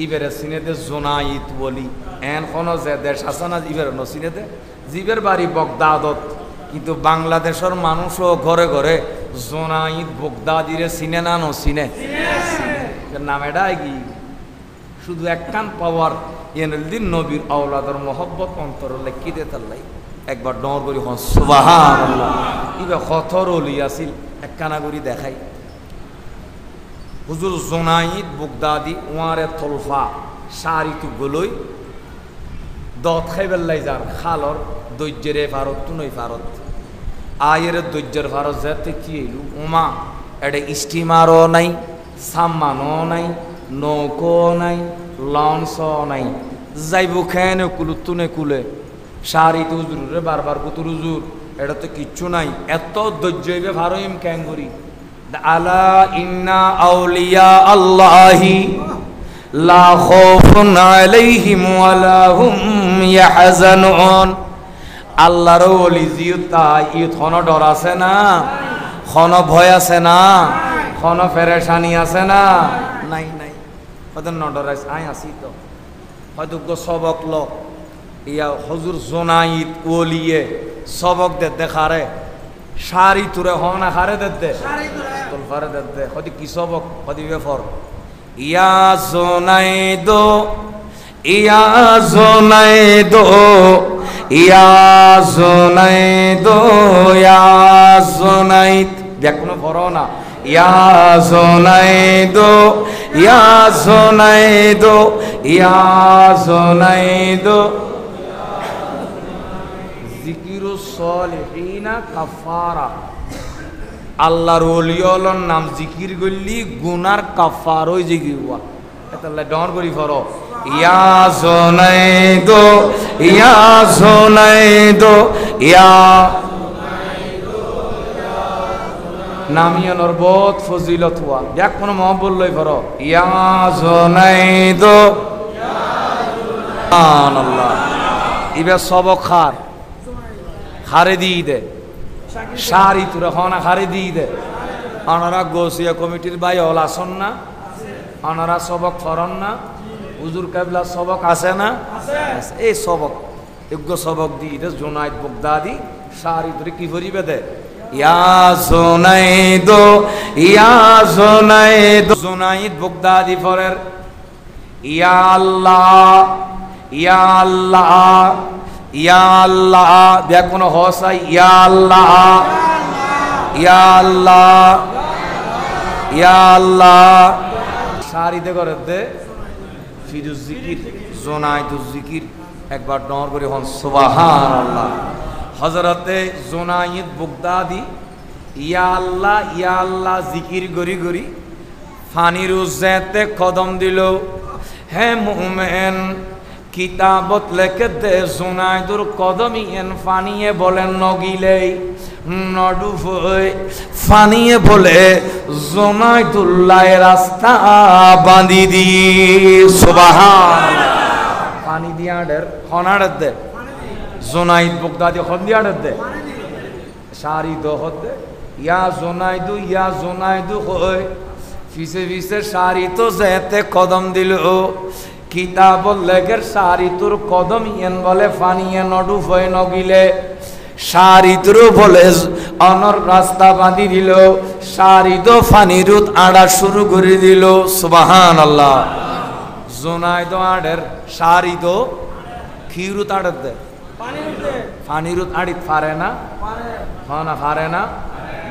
ইবেরে সিনেতে জোনাইদ বলি এন কোন যে দেশ আছে না ইবেরে নসিনেতে জিবের বাড়ি বগদাদত কিন্তু বাংলাদেশের মানুষও ঘরে ঘরে জোনাইদ বগদাদিরে সিনে না নসিনে নাম এটা কি শুধু একখান পাওয়ার এনদিন নবীর औलादर মোহব্বত অন্তর লেখি দে তাল্লাই একবার ডর করি হন সুবহানাল্লাহ ইবে খতর ওলি আসিল একখানা করি দেখাই হুজুর জোনাইদ বগদাদি ওয়ারে তলফা সারিতু গলই দত খাইবেল্লাই যার খালর দৈর্যের ভারত তু নই ভারত আয়ের দৈর্যের ভারত যেতে কি এলু উমা এটা স্টিমারও নাই সাম্মানও নাই নৌকো নাই লঞ্চও নাই যাইব খেয়ে কুলু তুনে কুলে সারি তো হুজুরে বারবার কুতুর হুজুর এটা তো কিচ্ছু নাই এত ধৈর্য ভারইম ক্যাঙ্গুরি আলা ইন্না আউলিয়া আল্লাহি লা খাউফুন আলাইহিম ওয়া লা হুম ইয়াহজানুন আল্লাহর ওলি জিউতা ই থন ডর আছে না খন ভয় আছে না খন পেরেশানি আছে না নাই নাই হয়তো ন ডরাইস আই আসি তো হয়তো গো সবক ল ইয়া হুজুর জোনাইদ ওলিয়ে সবক দে দেখারে সারি তুরে হনা খারে দে তোল ফারে দে হয়তো কি সবক হয়তো বেফর ইয়া জোনাইদ ইয়া জোনাইদ ইয়া জোনাইদ ইয়া জোনাইদ দেখ কোনো ফর না ইয়া জোনাইদ ইয়া জোনাইদ ইয়া জোনাইদ জিকিরুস সালিহিনা কাফারা আল্লাহর ওলিয়লর নাম জিকির করলি গুনার কাফার ওই জিকির হওয়া তাহলে ডর করি ফরো ইয়া জোনাইদো ইয়া জোনাইদো ইয়া নামিয়ে নরবত ফজিলত হওয়া দেখ কোনো মহব্বত লই ফরো ইয়া জোনাইদো সুবহানাল্লাহ ইবে সবক খারে দিয়ে দে সারি তুরা খানা খারে দিয়ে দে আনারা গোসিয়া কমিটির ভাই হল আসন না আনারা সবক ফরন না হুজুর কাবলা সবক আছে না এই সবক যোগ্য সবক দিয়ে দে জুনাইদ বগদাদি সারি তুরে কি করিবে দে ইয়া জুনাইদো ইয়া জুনাইদ জুনাইদ বগদাদি ফরের ইয়া আল্লাহ ইয়া আল্লাহ ইয়া আল্লাহ দেখ কোন হসা ইয়া আল্লাহ ইয়া আল্লাহ ইয়া আল্লাহ সারিতে করে দে ফিরুজ জিকির জোনাইদুজ জিকির একবার ডর করে হন সুবহানাল্লাহ হযরতে জোনাইদ বগদাদি ইয়া আল্লাহ জিকির গরি গরি ফানির উজ্জাতে কদম দিল হে মুমিন কিতাবত লেখে দে জোনাইদুর কদমি এন ফানিয়ে বলেন নগিলে নডুফ ফানিয়ে বলে জোনাইদুল্লাহ রাস্তা বাঁধি দি সুবহানাল্লাহ পানি দিয়া দের খনাড় দে জোনাইদ বগদাদি খন দিয়া দে সারি দহদ দে ইয়া জোনাইদু হয় ফিসে ফিসে সারি তো যেতে কদম দিল কিতাব লেগের সারি তোর কদম ইয়েন বলে ফানিয়ে নডুফ হয়ে নগিলে সারি তোর বলে অনর রাস্তা বাঁধি দিল সারি তো ফানিরুত আড়া শুরু করে দিল সুবহানাল্লাহ জোনাইদ আড়ের সারি তো খিরুত আড়ের দে ফানিরুত আড়িত পারে না না পারে না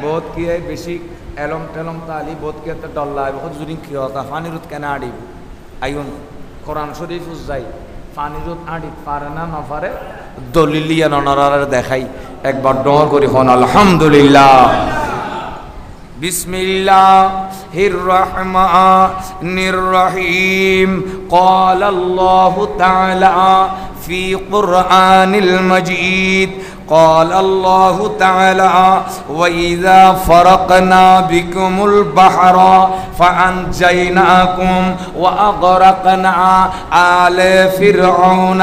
বহুত কি বেশি এলম টেলম তালি বহুত কি একটা ডল্লা বহুত জুরিং কি হতা ফানিরুত কেন আড়িব আইন কোরআন শরীফ যাই ফানিরুত আড়িত পারে না না পারে দলিলিয়া ননারার দেখাই একবার ডর করি হন আলহামদুলিল্লাহ বিসমিল্লাহির রহমানির রহিম قال الله تعالى في قرآن المجيد قال الله تعالى وإذا فرقنا بكم البحر فأنجيناكم وأغرقنا آل فرعون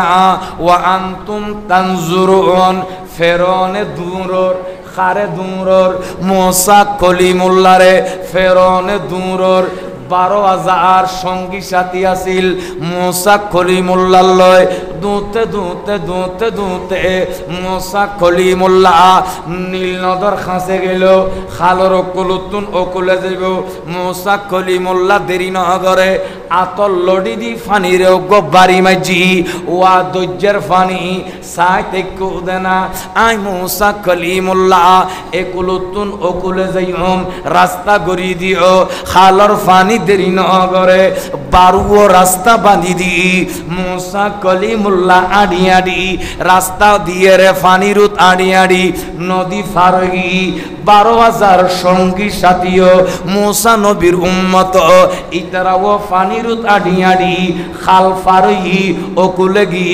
وأنتم تنظرون ফেরনে দূরর খারে দূরর মুসা কলিমুল্লাহ রে ফেরনে দূরর 12,000 সঙ্গী সাথী আছিল মুসা কলিমুল্লাহ লয় দুতে মুসা কলিমুল্লাহ নীল নদর খাসে গেল খালর অকুলুতুন অকুলে যাব মুসা কলিমুল্লাহ দেরি না করে আতল লডি দি ফানি রে গবারি মাজি ওয়া দজ্জের ফানি সাইতে কুদেনা আই মুসা কলিমুল্লাহ একুলুতুন অকুলে যাইম রাস্তা গরি দিও খালর ফানি দেরি না করে বারুও রাস্তা বাঁধি দি মুসা কলিমুল্লাহ আড়ি রাস্তা দিয়ে রে ফানিরুত আড়ি নদী ফারহি 12,000 সঙ্গী সাথীও মুসা নবীর উম্মত ইতারাও ফানিরুত আড়ি খাল ফারহি ওকুলে গি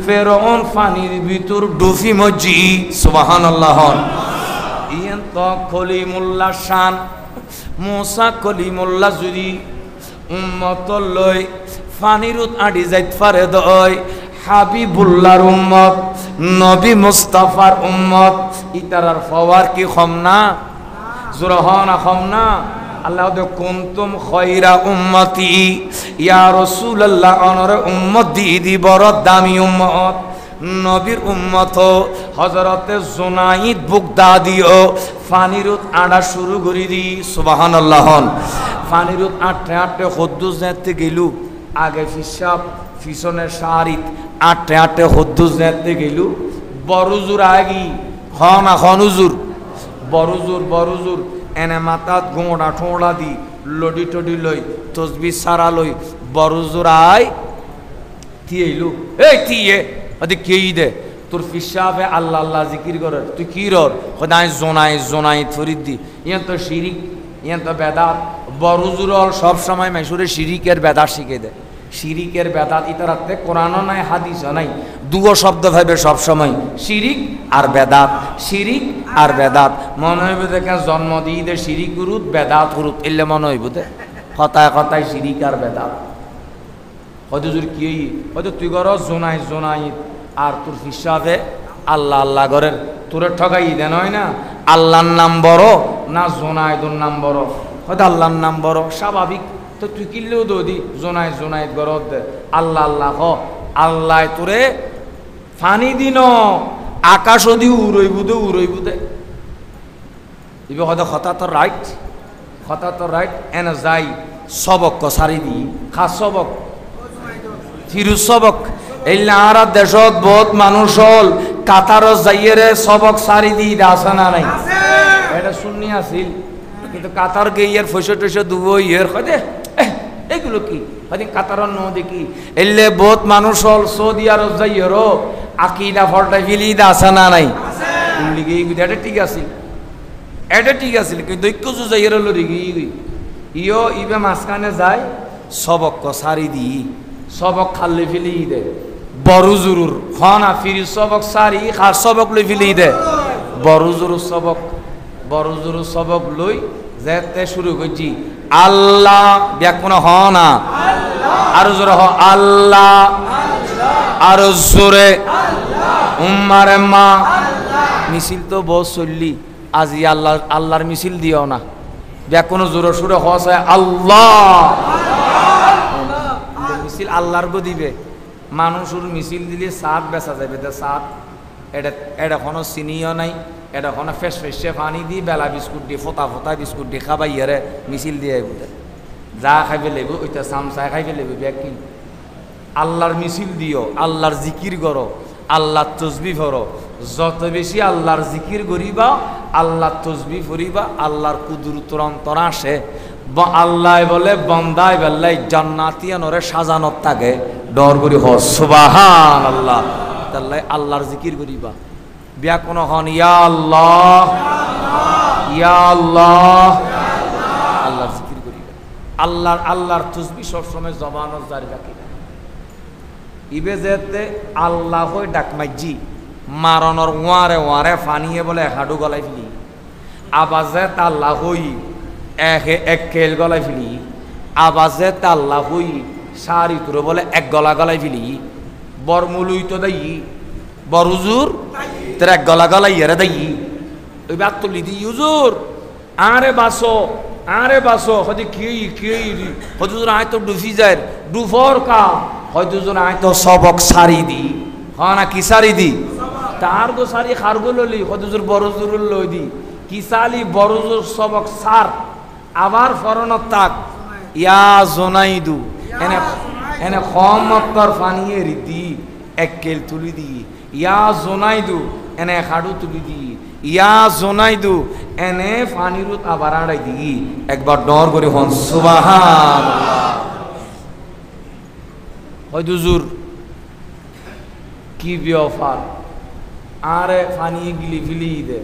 ফেরন ফানির ভিতর ডুফি মজি সুবহানাল্লাহ ইয়েন তো কলিমুল্লাহ শান মুসা কলিমুল্লাহ যদি উম্মত লই ফানিরুত আড়ি যাইত পারে দয় হাবিবুল্লাহর উম্মত নবী মুস্তাফার উম্মত ইতারার ফওয়ার কি কম না জুরহানা কম না আল্লাহ দে কুনতুম খায়রা উম্মতি ইয়া রাসূলুল্লাহ অনর উম্মত দি বড় দামি উম্মত নবীর উম্মত হযরতে জুনাইদ বগদাদিও ফানিরুত আড়া শুরু করি দি সুবহানাল্লাহ ফানিরুত আটে হদ্দুস যেতে গেলু আগে ফিসাব পিছনে সারিত আটে হদ্দুস যেতে গেলু বড়জুর আগি হনা হনুজুর বড়জুর এনে মাথাত গোড়া ঠোঁড়া দি লডি টডি লই তসবি সারা লই বড়জুর আয় তিয়েলু এই তিয়ে আদি কেই দে তোর ফিসাবে আল্লাহ আল্লাহ জিকির করে তুই কি রর খোদাই জোনাই ফরিদ দি ইয়ান তো শিরিক ইয়ান তো বেদাত বড়জুরল সব সময় মাইসুরে শিরিকের বেদাত শিখে দেয় শিরিকের বেদাত ইতারাতে কোরআনও নাই হাদিসও নাই দুটো শব্দ ভাবে সব সময় শিরিক আর বেদাত শিরিক আর বেদাত মনে হইব দেখে জন্ম দিয়ে দে শিরিক গুরুত বেদাত গুরুত এলে মনে হইব দে কথায় কথায় শিরিক আর বেদাত হয়তো জোর কি হয়তো তুই ঘর জোনাই আর তোর হিসাবে আল্লাহ আল্লাহ ঘরের তোরে ঠকাই দেন হয় না আল্লাহর নাম বড় না জোনায়েদুর নাম বড় হয়তো আল্লাহর নাম বড় স্বাভাবিক তো তুই কিনলেও দি জোনায়েদ ঘরত দে আল্লাহ আল্লাহ হ আল্লাহ তোরে ফানি দিন আকাশ দি উড়ইব দে ইবে হয়তো কথা তো রাইট এনে যাই সবক সারি দি খাস সবক ফিরুজ সবক এই আর দেশত বহুত মানুষ হল কাতারত যাইয়ে সবক সারি দি আছে না নাই এটা শুনি আসিল কিন্তু কাতার গিয়ে ফসে টসে দুবো ইয়ের হয় এগুলো কি হয়তো কাতার ন দেখি এলে বহুত মানুষ হল সৌদি আরব যাইয়েরও আকিদা ফলটা ফিলিদা আছে না নাই এটা ঠিক আছিল কিন্তু দৈক্য যাইয়ের লড়ি ইয় ইবে মাঝখানে যায় সবক সারি দি সবক খাল্লে ফেলি দে বড় জরুর হনা ফিরি সবক সারি খার সবক লই ফেলি দে বড় জরুর সবক লই যেতে শুরু করছি আল্লাহ ব্যাকুণ হনা আর জোরে হ আল্লাহ আর জোরে উম্মারে মা মিছিল তো বহু চললি আজি আল্লাহর মিছিল দিও না ব্যাকুণ জোরে সুরে হস আল্লাহ মিছিল আল্লাহর গো দিবে মানুষের মিছিল দিলে সাত বেচা যাবে সাত এটা কোনো চিনিও নাই এটা কোনো ফেসে পানি দি বেলা বিস্কুট দি ফোটা বিস্কুট দি খাবাই ইয়ারে মিছিল দিয়ে যা খাইবে লাগবে ওইটা চামচায় খাইবে লাগবে ব্যাগ আল্লাহর মিছিল দিও আল্লাহর জিকির করো আল্লাহর তসবি করো যত বেশি আল্লাহর জিকির করিবা আল্লাহর তসবি করিবা আল্লাহর কুদরতের অন্তর আসে আল্লাহ বলে বন্দাই বেল্লাই জান্নাতিয়ানরে সাজানোর থাকে ডর করি হ সুবহান আল্লাহ তাল্লাই আল্লাহর জিকির করিবা ব্যাকুণ হন ইয়া আল্লাহ আল্লাহর জিকির করিবা আল্লাহর তসবি সবসময় জবানত জারি রাখিবা ইবে যেতে আল্লাহ হই ডাকমাইজি মারণর ওয়ারে ফানিয়ে বলে হাডু গলাই ফেলি আবাজে আল্লাহ হই এক কেল গলাই ফেলি আবাজে আল্লাহ হই সারি তুরে বলে এক গলা গলাই ফেলি বরমুলুই তো দেই বরুজুর তোর এক গলা গলাই এরে দেই ওই বাত তুলি দি হুজুর আরে বাসো হয়তো কি হজুর আয় তো ডুফি যায় ডুফর কা হয়তো আয় তো সবক সারি দি হ্যাঁ না কি সারি দি তার গো সারি খারগো ললি হজুর বড়জুর লই দি কি সালি বড়জুর সবক সার আবার ফরনত তাক ইয়া জোনাইদু এনে খমত্তর ফানিয়ে রীতি এক কেল তুলি দি ইয়া জোনাইদু এনে খাড়ু তুলি দি ইয়া জোনাইদু এনে ফানিরুত আবার আড়াই দি একবার ডর করে হন সুবহানাল্লাহ হয়তো জুর কি বিয়ফার আরে ফানিয়ে গিলি ফিলি দে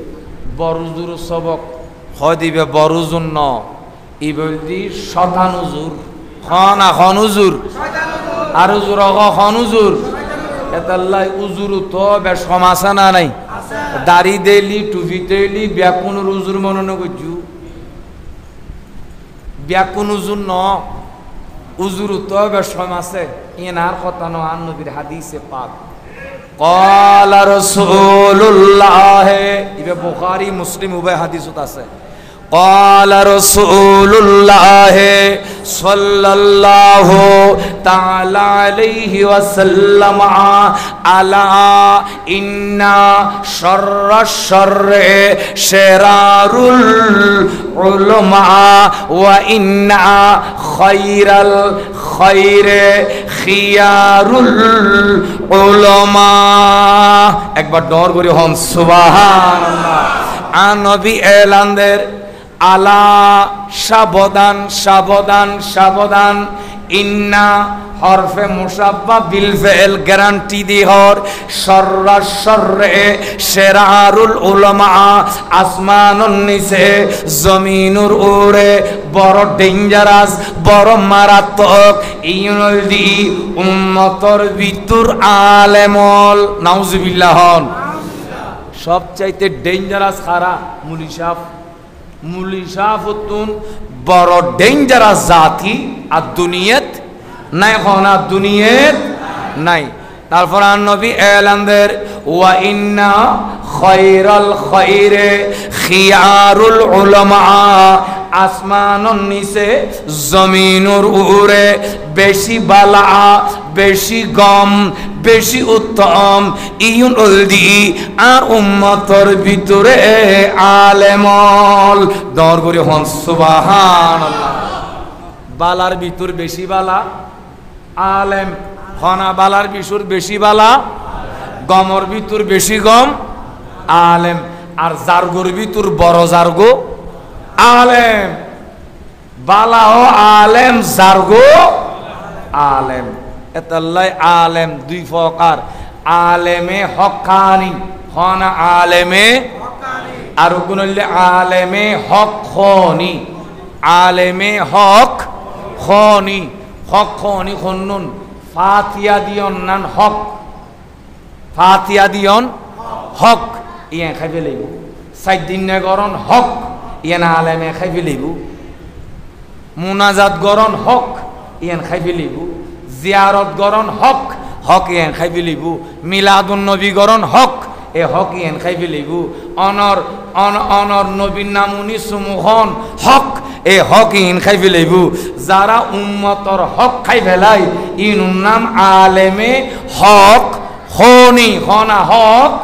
বড়জুর সবক হয় দিবে বড়জুর ন ই বলদি শতানুজুর হনা হনুজুর আর উজুর হনুজুর এতাল্লাই উজুর তো বেশ সমাসা না নাই দাড়ি দেলি টুপি দেলি ব্যাকুন উজুর মনে করছু ব্যাকুন উজুর ন উজুর তো বেশ সমাসে এনার কথা ন আন নবীর হাদিসে পাক ক্বালা রাসূলুল্লাহ ইবে বুখারী মুসলিম উভয় হাদিসত আছে ক্বালা রাসূলুল্লাহ সাল্লাল্লাহু তাআলা আলাইহি ওয়াসাল্লাম আলা ইন্না শাররাশ শাররি শিরারুল উলামা ওয়া ইন্না খায়রাল খায়রে খিয়ারুল উলামা একবার ডর করে হন সুবহানাল্লাহ আন নবী এলানদের আলা সাবধান ইন্না হরফে মুসাব্বা বিল ফেল গ্যারান্টি দি হর শররা শররে শেরারুল উলামা আসমানুন নিচে জমিনুর উরে বড় ডেঞ্জারাস বড় মারাত্মক ইউনদি উম্মতর ভিতর আলেমল নাউজুবিল্লাহ হন সবচাইতে ডেঞ্জারাস খারা মুলিশাফ হতুন বড় ডেঞ্জারাস জাতি আর দুনিয়াত নাই হনা দুনিয়াত নাই তারপর নবী এলানদের ওয়া ইন্না খায়রাল খায়রে খিয়ারুল উলামা আসমানুন নিচে জমিনুর উরে বেশি বালা বেশি গম বেশি উত্তম ইউনদি আর উম্মতর ভিতরে আলেমল দর করে হন সুবহানাল্লাহ বালার ভিতর বেশি বালা আলেম হনা বালার ভিতর বেশি বালা গমর ভিতর বেশি গম আলেম আর জারগোর ভিতর বড় জারগো আলেম বালা ও আলেম জারগো আলেম এতাল্লাই আলেম দুই প্রকার আলেমে হক্কানি হনা আলেমে আর কোন আলেমে হক খনি আলেমে হক খনি হক খনি খন্নুন ফাতিয়া দিয়ন নান হক ফাতিয়া দিয়ন হক ইয়া খাইবে লইব সাইদিন নে গরন হক ইয়া না আলেমে খাইবে লইব মুনাজাত গরন হক ইয়ান খাইবে লইব জিয়ারত গরন হক হক ইয়ান খাইবে লইব মিলাদুন নবী গরন হক এ হক ইয়ান খাইবে লইব অনর অনর নবীর নামুনি সুমুহন হক এ হক ইন খাইবে লইব যারা উম্মতর হক খাই ফেলাই ইনুর নাম আলেমে হক খনি খনা হক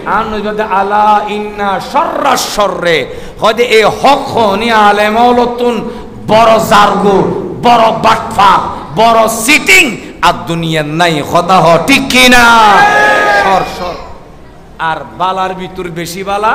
আর নবী আলা ইন্না শররা শররে হদে এ হক খনি আলেমলতুন বড় জারগো বড় বাটফা বড় সিটিং আর দুনিয়ার নাই কথা হ ঠিক কিনা সর সর আর বালার ভিতর বেশি বালা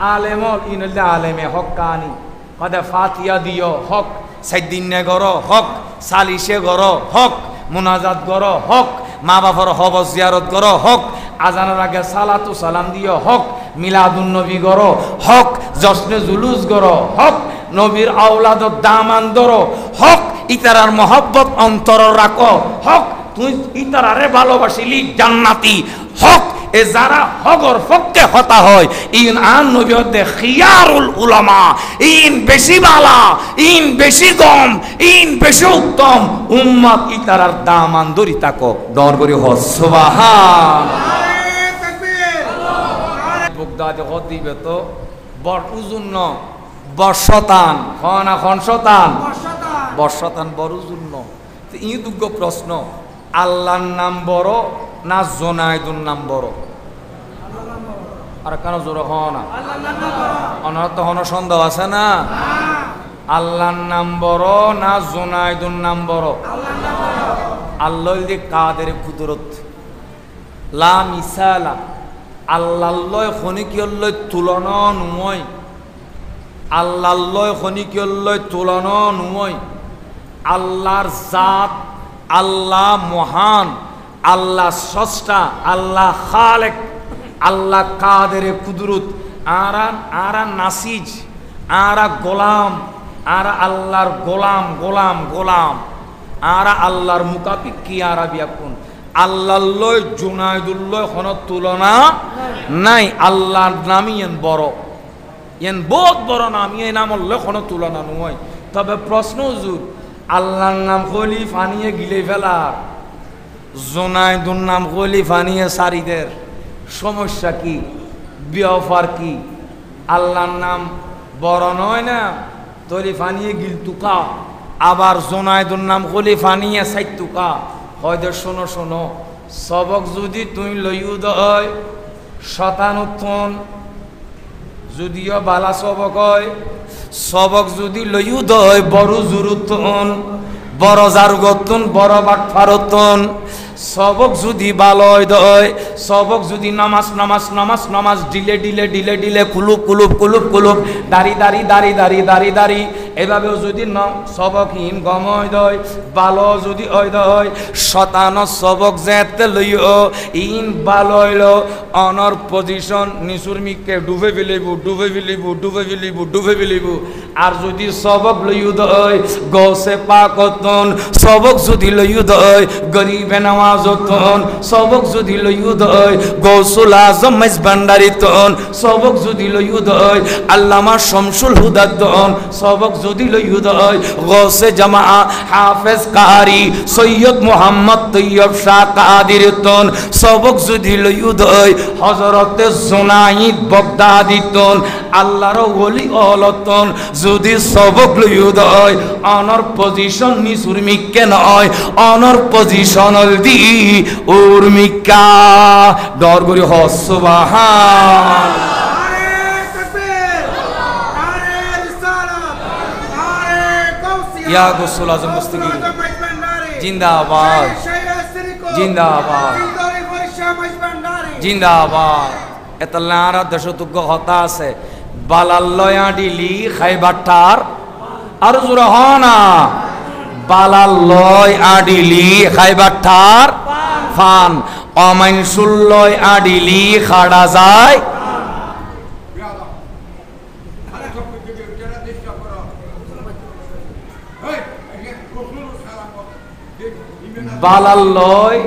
আলেমল ইনলে আলেমে হক্কানি কদে ফাতিয়া দিও হক সাইদিনে গর হক সালিশে গর হক মুনাজাত গর হক মা বাবার হবস জিয়ারত গর হক আজানের আগে সালাতু সালাম দিও হক মিলাদুন নবী গর হক জশ্নে জুলুস গর হক নবীর আওলাদত দামান ধরো হক ইতারার মহব্বত অন্তর রাখো হক তুই ইতারারে ভালোবাসিলি জান্নাতি হক এ যারা হগর পক্ষে হতা হয় ইন আন নবী হতে খিয়ারুল উলামা ইন বেশি বালা ইন বেশি গম ইন বেশি উত্তম উম্মত ইতারার দামান ধরি তাকো দর করে হ সুবহান তাকবীর বুগদাদে হদিবে তো বড় উজুন্ন বর্ষতান খন শতান বর্ষতান বড় জন্য ই দুগ্গ প্রশ্ন আল্লাহর নাম বড় না জোনায়েদুর নাম বড় আর কেন জোর হনা অনার তো হন সন্দেহ আছে না আল্লাহর নাম বড় না জোনায়েদুর নাম বড় আল্লাহ দি কাদের কুদরত লা মিসালা আল্লাহ খনিকিয়ল্লয় তুলনা নুময় আল্লাহ খনিকিয়ল্লয় তুলনা নুময় আল্লাহর জাত আল্লাহ মহান আল্লাহ স্রষ্টা আল্লাহ খালেক আল্লাহ কাদের কুদরত আরা নাসিজ আরা গোলাম আরা আল্লাহর গোলাম গোলাম গোলাম আরা আল্লাহর মুকাফিক কি আরা বিয়াকুন আল্লাহ জুনাইদুল্লাহ কোন তুলনা নাই আল্লাহর নামই এন বড় এন বহুত বড় নাম এই নাম আল্লাহ কোন তুলনা নয় তবে প্রশ্ন হুজুর আল্লাহর নাম খলি ফানিয়ে গিলে ফেলার জোনায়েদুর নাম খলি ফানিয়ে সারিদের সমস্যা কি বিয়ফার কি আল্লাহর নাম বড় নয় না তলি ফানিয়ে গিল তুকা আবার জোনায়েদুর নাম খলি ফানিয়ে সাইট তুকা হয়তো শোনো শোনো সবক যদি তুই লইউদ হয় শতানুত্তন যদিও বালা সবক হয় সবক যদি লইউদ হয় বড় জুরুতন বড় জারগতন বড় বাটফারতন সবক যদি বালয় দয় সবক যদি নামাজ নামাজ নামাজ নামাজ ডিলে ডিলে ডিলে ডিলে কুলুপ কুলুপ কুলুপ কুলুপ দাড়ি দাড়ি দাড়ি দাড়ি দাড়ি দাড়ি এভাবেও যদি সবকহীন গময় দয় ভালো যদি ওই দয় শতান সবক যেতে লইও ইন ভালো হইল অনর পজিশন নিচুর মিককে ডুবে ফেলিব ডুবে ফেলিব ডুবে ফেলিব ডুবে ফেলিব আর যদি সবক লইও দয় গৌসে পাকতন সবক যদি লইও দয় গরিবে নওয়াজতন সবক যদি লইও দয় গৌসুল আজম মেজবান্ডারিতন সবক যদি লইও দয় আল্লামা শামসুল হুদাতন সবক যদি লইও দয় গৌসে জামা হাফেজ কারি সৈয়দ মুহাম্মদ তৈয়ব শাহ কাদিরতন সবক যদি লইও দয় হযরতে জুনাইদ বগদাদিতন আল্লাহর ওলি অলতন যদি সবক লইও দয় অনর পজিশন নিসুর মিক্কে নয় অনর পজিশন দি উর্মিকা ডর করি হ সুবহান ইয়া গৌসুল আজম দস্তগীর জিন্দাবাদ জিন্দাবাদ জিন্দাবাদ এতলারা দেশতুগ্য হতা আছে বালাল্লয়া ডিলি খাইবাটার আর জোরে হ না বালাল্লয় আডিলি খাইবাটার ফান অমাইনসুল্লয় আডিলি খাড়া যায় বালাল্লয়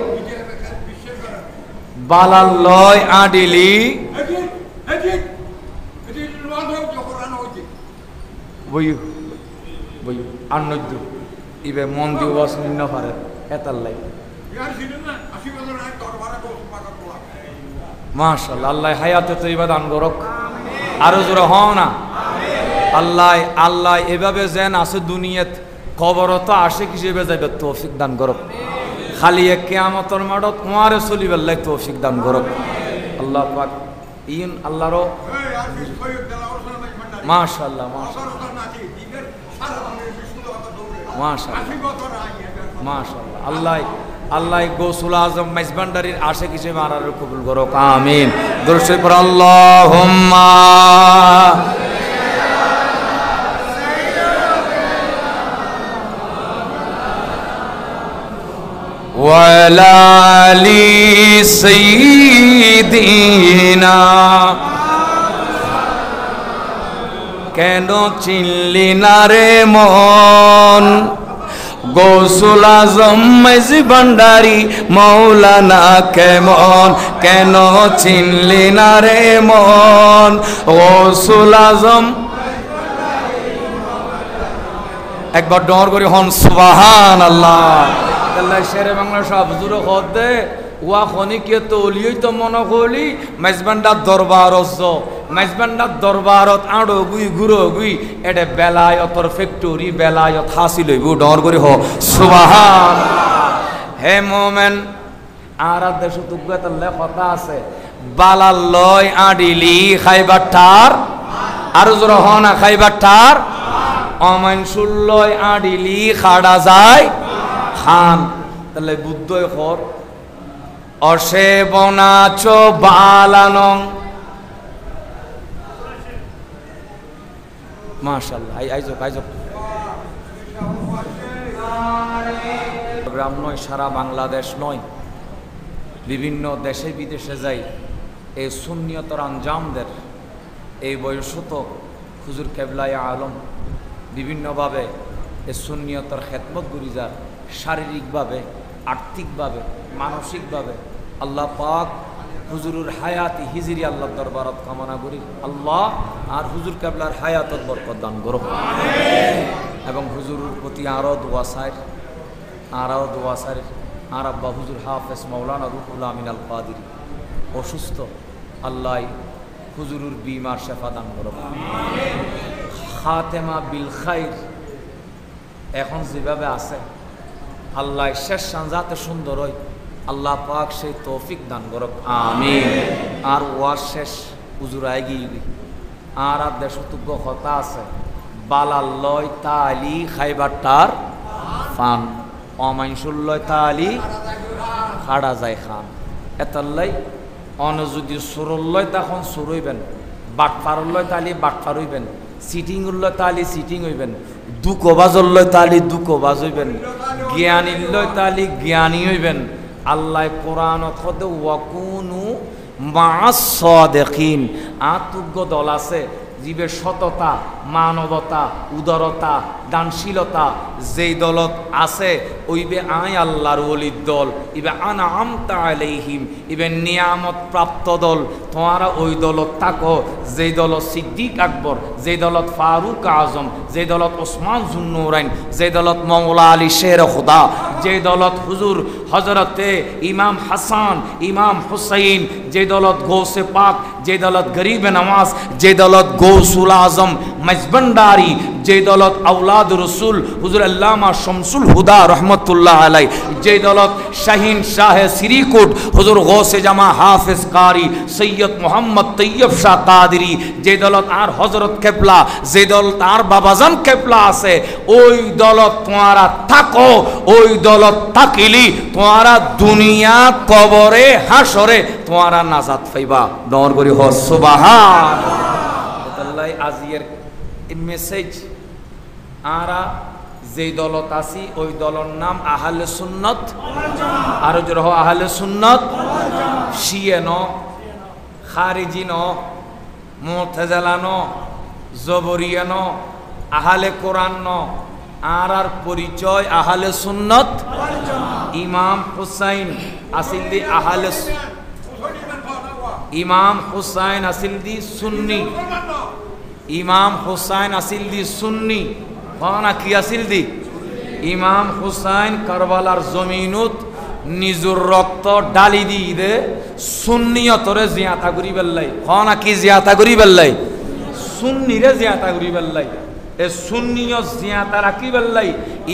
বালাল্লয় আডিলি বইউ বইউ আনন্দ ইবে মন দিও বাস নিন্ন পারে এতার লাই মাশাআল্লাহ আল্লাহ হায়াতে তৈবা দান করক আরো জোরে হ না আল্লাহ আল্লাহ এভাবে যেন আছে দুনিয়াত কবরত আসে হিসেবে যাইবে তৌফিক দান করক খালি কিয়ামতের মাঠত তোমারে চলিবার লাই তৌফিক দান করক আল্লাহ পাক ইন আল্লাহর মাশাআল্লাহ মাশাআল্লাহ মাশাআল্লাহ আল্লাহ আল্লাহ গৌসুল আজম মেজবান্ডারির আশিক হিসেবে আর কবুল করুক আমিন দরুদ শরীফ পড়ো আল্লাহুম্মা ওয়ালা আলি সাইয়্যিদিনা কেন চিনলি না রে মন গৌসুল আজম মেজবান্ডারি মৌলানা কেমন কেন চিনলি না রে মন গৌসুল আজম একবার ডর করে হন সুবহানাল্লাহ আল্লাহ শেরে বাংলা সব জুড়ে হদ দে ওয়া খনিকে তো ওলিই তো মনে করলি মেজবান্ডার দরবার মেজবান্ডার দরবারত আড়ো গুই গুরো গুই এটা বেলায়তর ফ্যাক্টরি বেলায়ত হাসিল হইব ডর করে হ সুবহান হে মোমেন আর দেশ তুগ্গত কথা আছে বালাল্লয় আডিলি খাইবাটার আর জোর হ না খাইবাটার অমানসুল্লয় আডিলি খাড়া যায় খান তাহলে বুদ্ধই খর অসেবনাচ বালানং মাশাআল্লাহ আইজক গ্রাম নয় সারা বাংলাদেশ নয় বিভিন্ন দেশে বিদেশে যাই এই সুন্নিয়তর আঞ্জামদের এই বয়সত হুজুর কেবলায়ে আলম বিভিন্নভাবে এই সুন্নিয়তর খেদমত গুরিজার শারীরিকভাবে আর্থিকভাবে মানসিকভাবে আল্লাহ পাক হুজুরের হায়াতি হিজরি আল্লাহ দরবারত কামনা করি আল্লাহ আর হুজুর কেবলার হায়াতত বরকত দান করো এবং হুজুরের প্রতি আরও দোয়া চাই আর আব্বা হুজুর হাফেজ মাওলানা রুহুল আমিন আল কাদিরি অসুস্থ আল্লাহ হুজুরের বিমার শেফা দান করো খাতেমা বিল খাইর এখন যেভাবে আছে আল্লাহ শেষ যাতে সুন্দর হয় আল্লাহ পাক সেই তৌফিক দান করক আমিন আর ওয়ার শেষ হুজুর আইগি আর দেশতুব্য কথা আছে বালাল্লয় তালি খাইবাটার ফান অমাইনসুল্লয় তালি খাড়া যায় খান এতাল্লাই অন যদি সুরল্লয় তখন সুরইবেন বাটফারল্লয় তালি বাটফার হইবেন সিটিং উল্ল তালি সিটিং হইবেন, দুঃখবাজ উল্লয় তালি দুঃখবাজ হইবেন, জ্ঞানী উল্লয় তালি জ্ঞানী হইবেন। আল্লাহ কোরআনত হতে ওয়াকুনু মা'আস সাদিকিন, আতুজ্ঞ দল আছে জীবের সততা, মানবতা, উদারতা, দানশীলতা যেই দলত আছে ওইবে আয় আল্লাহর ওলির দল, ইবে আনআমতা আলাইহিম, ইবে নিয়ামত প্রাপ্ত দল। তোমারা ওই দলত থাকো যেই দলত সিদ্দিক আকবর, যেই দলত ফারুক আজম, যেই দলত ওসমান জুন্নুরাইন, যেই দলত মওলা আলী শের খুদা, যেই দলত হুজুর হজরতে ইমাম হাসান, ইমাম হুসাইন, যে দলত গৌসে পাক, যে দলত গরিবে নওয়াজ, যে দলত গৌসুল আজম মজবন্ডারি, যে দলত আওলাদ রসুল হুজুর আল্লামা শামসুল হুদা রহমতুল্লাহ আলাই, যে দলত শাহিন শাহ শ্রীকুট হুজুর গৌসে জামা হাফেজ কারি সৈয়দ মোহাম্মদ তৈয়ব শাহ কাদরি, যে দলত আর হজরত কেবলা, যে দলত আর বাবাজান কেবলা আছে, ওই দলত তোমারা থাকো। ওই দলত থাকিলি তোমারা দুনিয়া কবরে হাসরে তোমারা নাজাত পাইবা। দর করি হ সুবহানাল্লাহ। আজিয়ের মেসেজ আরা যেই দলত আছি ওই দলের নাম আহলে সুন্নত, আরো জোর হ আহলে সুন্নত। শিয়ে ন, খারিজি ন, মুতাজিলা ন, জবরিয়া ন, আহলে কোরআন ন। আর পরিচয় আহলে সুন্নত। ইমাম হুসাইন আসিল দি আহলে, ইমাম হুসাইন আসিল দি সুন্নি, ইমাম হুসাইন আসিল দি সুন্নি। না কি আসিল দি? ইমাম হুসাইন কারবালার জমিনত নিজুর রক্ত ডালি দি দে সুন্নিয়তরে জিয়াতা করি বেল্লাই। না কি জিয়াতা করি বেল্লাই? সুন্নিরে জিয়াতা করি বেল্লাই। এ সুন্নিয় জিয়াতা রাখি বেল্লাই।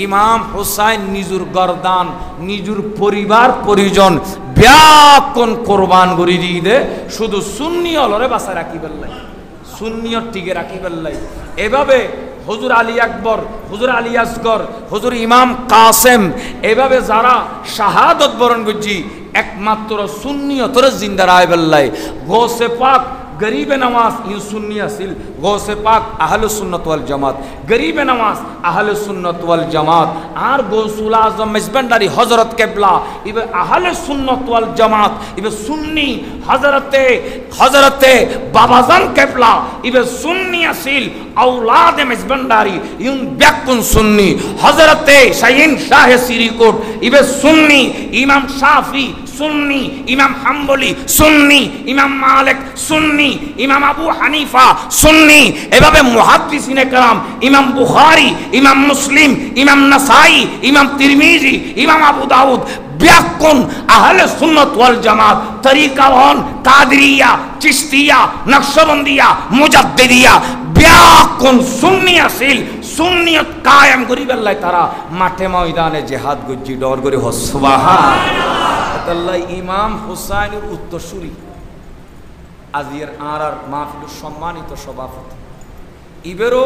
ইমাম হুসাইন নিজুর গরদান, নিজুর পরিবার পরিজন ব্যাপন কোরবান করি দিয়ে দে শুধু সুন্নি অলরে বাসা রাখি বেল্লাই, সুন্নিয়ত টিকে রাখি বেল্লাই। এভাবে হুজুর আলী আকবর, হুজুর আলী আসগর, হুজুর ইমাম কাসেম, এভাবে যারা শাহাদত বরণ করছি একমাত্র সুন্নিয়তরে জিন্দা রায় বেল্লাই। গৌসে পাক গরিবে নওয়াজ ইউ সুন্নি আসিল, গৌসে পাক আহলে সুন্নত ওয়াল জামাত, গরিবে নওয়াজ আহলে সুন্নত ওয়াল জামাত। আর গৌসুল আজম মেজবান্ডারি হযরত কেবলা ইবে আহলে সুন্নত ওয়াল জামাত, ইবে সুন্নি। হযরতে বাবাজান কেবলা ইবে সুন্নি আসিল, আওলাদে মেজবান্ডারি ইউন ব্যাকুন সুন্নি। হযরতে শাহিন শাহ শ্রীকুট ইবে সুন্নি, ইমাম শাফি সুন্নি, ইমাম হাম্বলি সুন্নি, ইমাম মালিক সুন্নি, ইমাম আবু হানিফা সুন্নি। এভাবে মুহাদ্দিসিনে কেরাম ইমাম বুখারী, ইমাম মুসলিম, ইমাম নাসাই, ইমাম তিরমিজি, ইমাম আবু দাউদ ব্যাকুন আহলে সুন্নাত ওয়াল জামাত। তরিকাওয়ান কাদরিয়া, চিশতিয়া, নকশবন্দিয়া, মুজাদ্দিদিয়া ব্যাকুন সুন্নি আসিল। সুন্নিয়ত কায়েম করি বেল্লাই তারা মাঠে ময়দানে জিহাদ গজ্জি ডর করে হ সুবহানাল্লাহ। ইমাম হুসাইনের উত্তরসূরি আজির আর মাহফিলের সম্মানিত সভাপতি। ইবেরও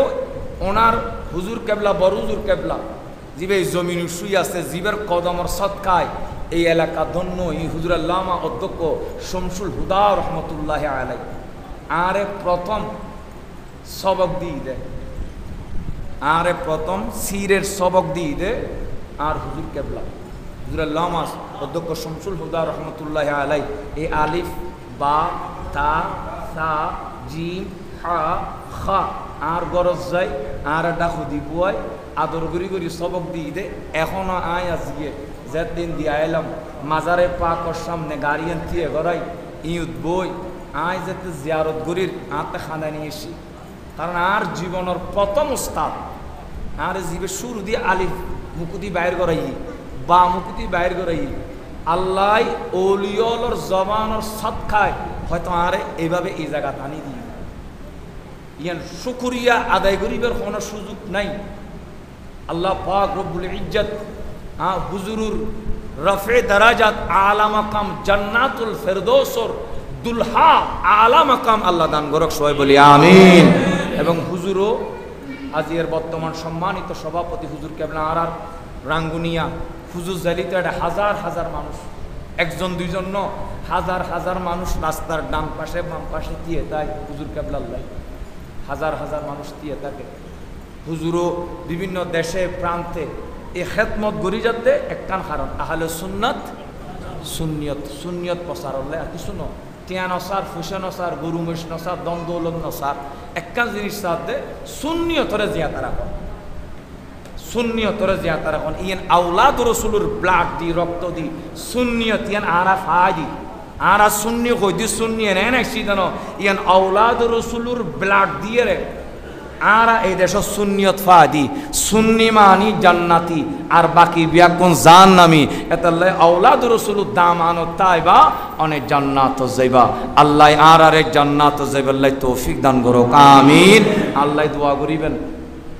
ওনার হুজুর কেবলা, বড় হুজুর কেবলা জিবে জমিন শুই আছে, জিবের কদমর সৎকায় এই এলাকা ধন্য। এই হুজুর আল্লামা অধ্যক্ষ শামসুল হুদা রহমতুল্লাহ আলাই আরে প্রথম সবক দিয়ে দেয়, আরে প্রথম সিরের সবক দিয়ে দে আর হুজুর কেবলা হুজুর আল্লামা অধ্যক্ষ শামসুল হুদা রহমতুল্লাহ আলাই। এই আলিফ বা তা সা জিম হা খা আর গরজ যায় আর ডাকু দি বুয়াই আদর করি করি সবক দিয়ে দে। এখনো আয় আজকে যেদিন দিয়ে আইলাম মাজারে পাকর সামনে গাড়ি আনতিয়ে গড়াই ইউত বই আয় যেতে জিয়ারত গরির আতে খানা নিয়ে এসি। কারণ আর জীবনের প্রথম উস্তাদ আর জীবে শুরু দিয়ে আলিফ মুকুতি বাইর করাই বা মুকুতি বাইর করাই আল্লাহ ওলিয়লর জবানর সৎকায় হয়তো আরে এইভাবে এই জায়গা টানি দিই। ইয়ান শুকরিয়া আদায় করিবার কোনো সুযোগ নাই। আল্লাহ পাক রব্বুল ইজ্জত হুজুরুর রফে দারাজাত আলা মাকাম জান্নাতুল ফেরদৌসর দুলহা আলা মাকাম আল্লাহ দান করক, সবাই বলি আমিন। এবং হুজুরও আজির বর্তমান সম্মানিত সভাপতি হুজুর কেবলা আর রাঙ্গুনিয়া হুজুর জালিতে একটা হাজার হাজার মানুষ, একজন দুইজন ন, হাজার হাজার মানুষ রাস্তার ডান পাশে বাম পাশে দিয়ে তাই হুজুর কেবলা আল্লাহ হাজার হাজার মানুষ দিয়ে থাকে। হুজুরও বিভিন্ন দেশে প্রান্তে এই খেদমত গড়ি যাতে একখান কারণ আহলে সুন্নাত সুন্নিয়ত প্রচার হলে আর কিছু ন টিয়া নসার ফুসা নসার গরু মহিষ নসার দ্বন্দ্বলন নসার একখান জিনিস সাথে সুন্নিয়তরে জিয়াতা রাখুন, সুন্নিয়তরে জিয়াতা রাখুন। ইয়ান আওলাদ রসুলের ব্লাড দি রক্ত দি সুন্নিয়ত ইয়ান আরা ফাদি আরা সুন্নি কই দি সুন্নি এনে সিদানো ইয়ান আওলাদ রসুলের ব্লাড দিয়ে রে আরা এই দেশ সুন্নিয়ত ফাদি সুন্নি মানি জান্নাতি আর বাকি বিয়াকুন জাহান্নামী এতাল্লাই আওলাদ রসুলুর দাম আনো তাইবা অনেক জান্নাত যাইবা। আল্লাহ আর এক জান্নাত যাইবা, আল্লাহ তৌফিক দান করুক, আমিন। আল্লাহ দোয়া করিবেন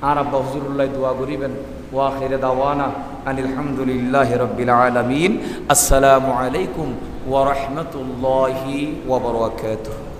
আর আব্বা হুজুরুল্লাহ দোয়া করিবেন। ওয়া আখির দাওয়ানা আনিল হামদুলিল্লাহি রাব্বিল আলামিন। আসসালামু আলাইকুম ওয়া রাহমাতুল্লাহি ওয়া বারাকাতুহু।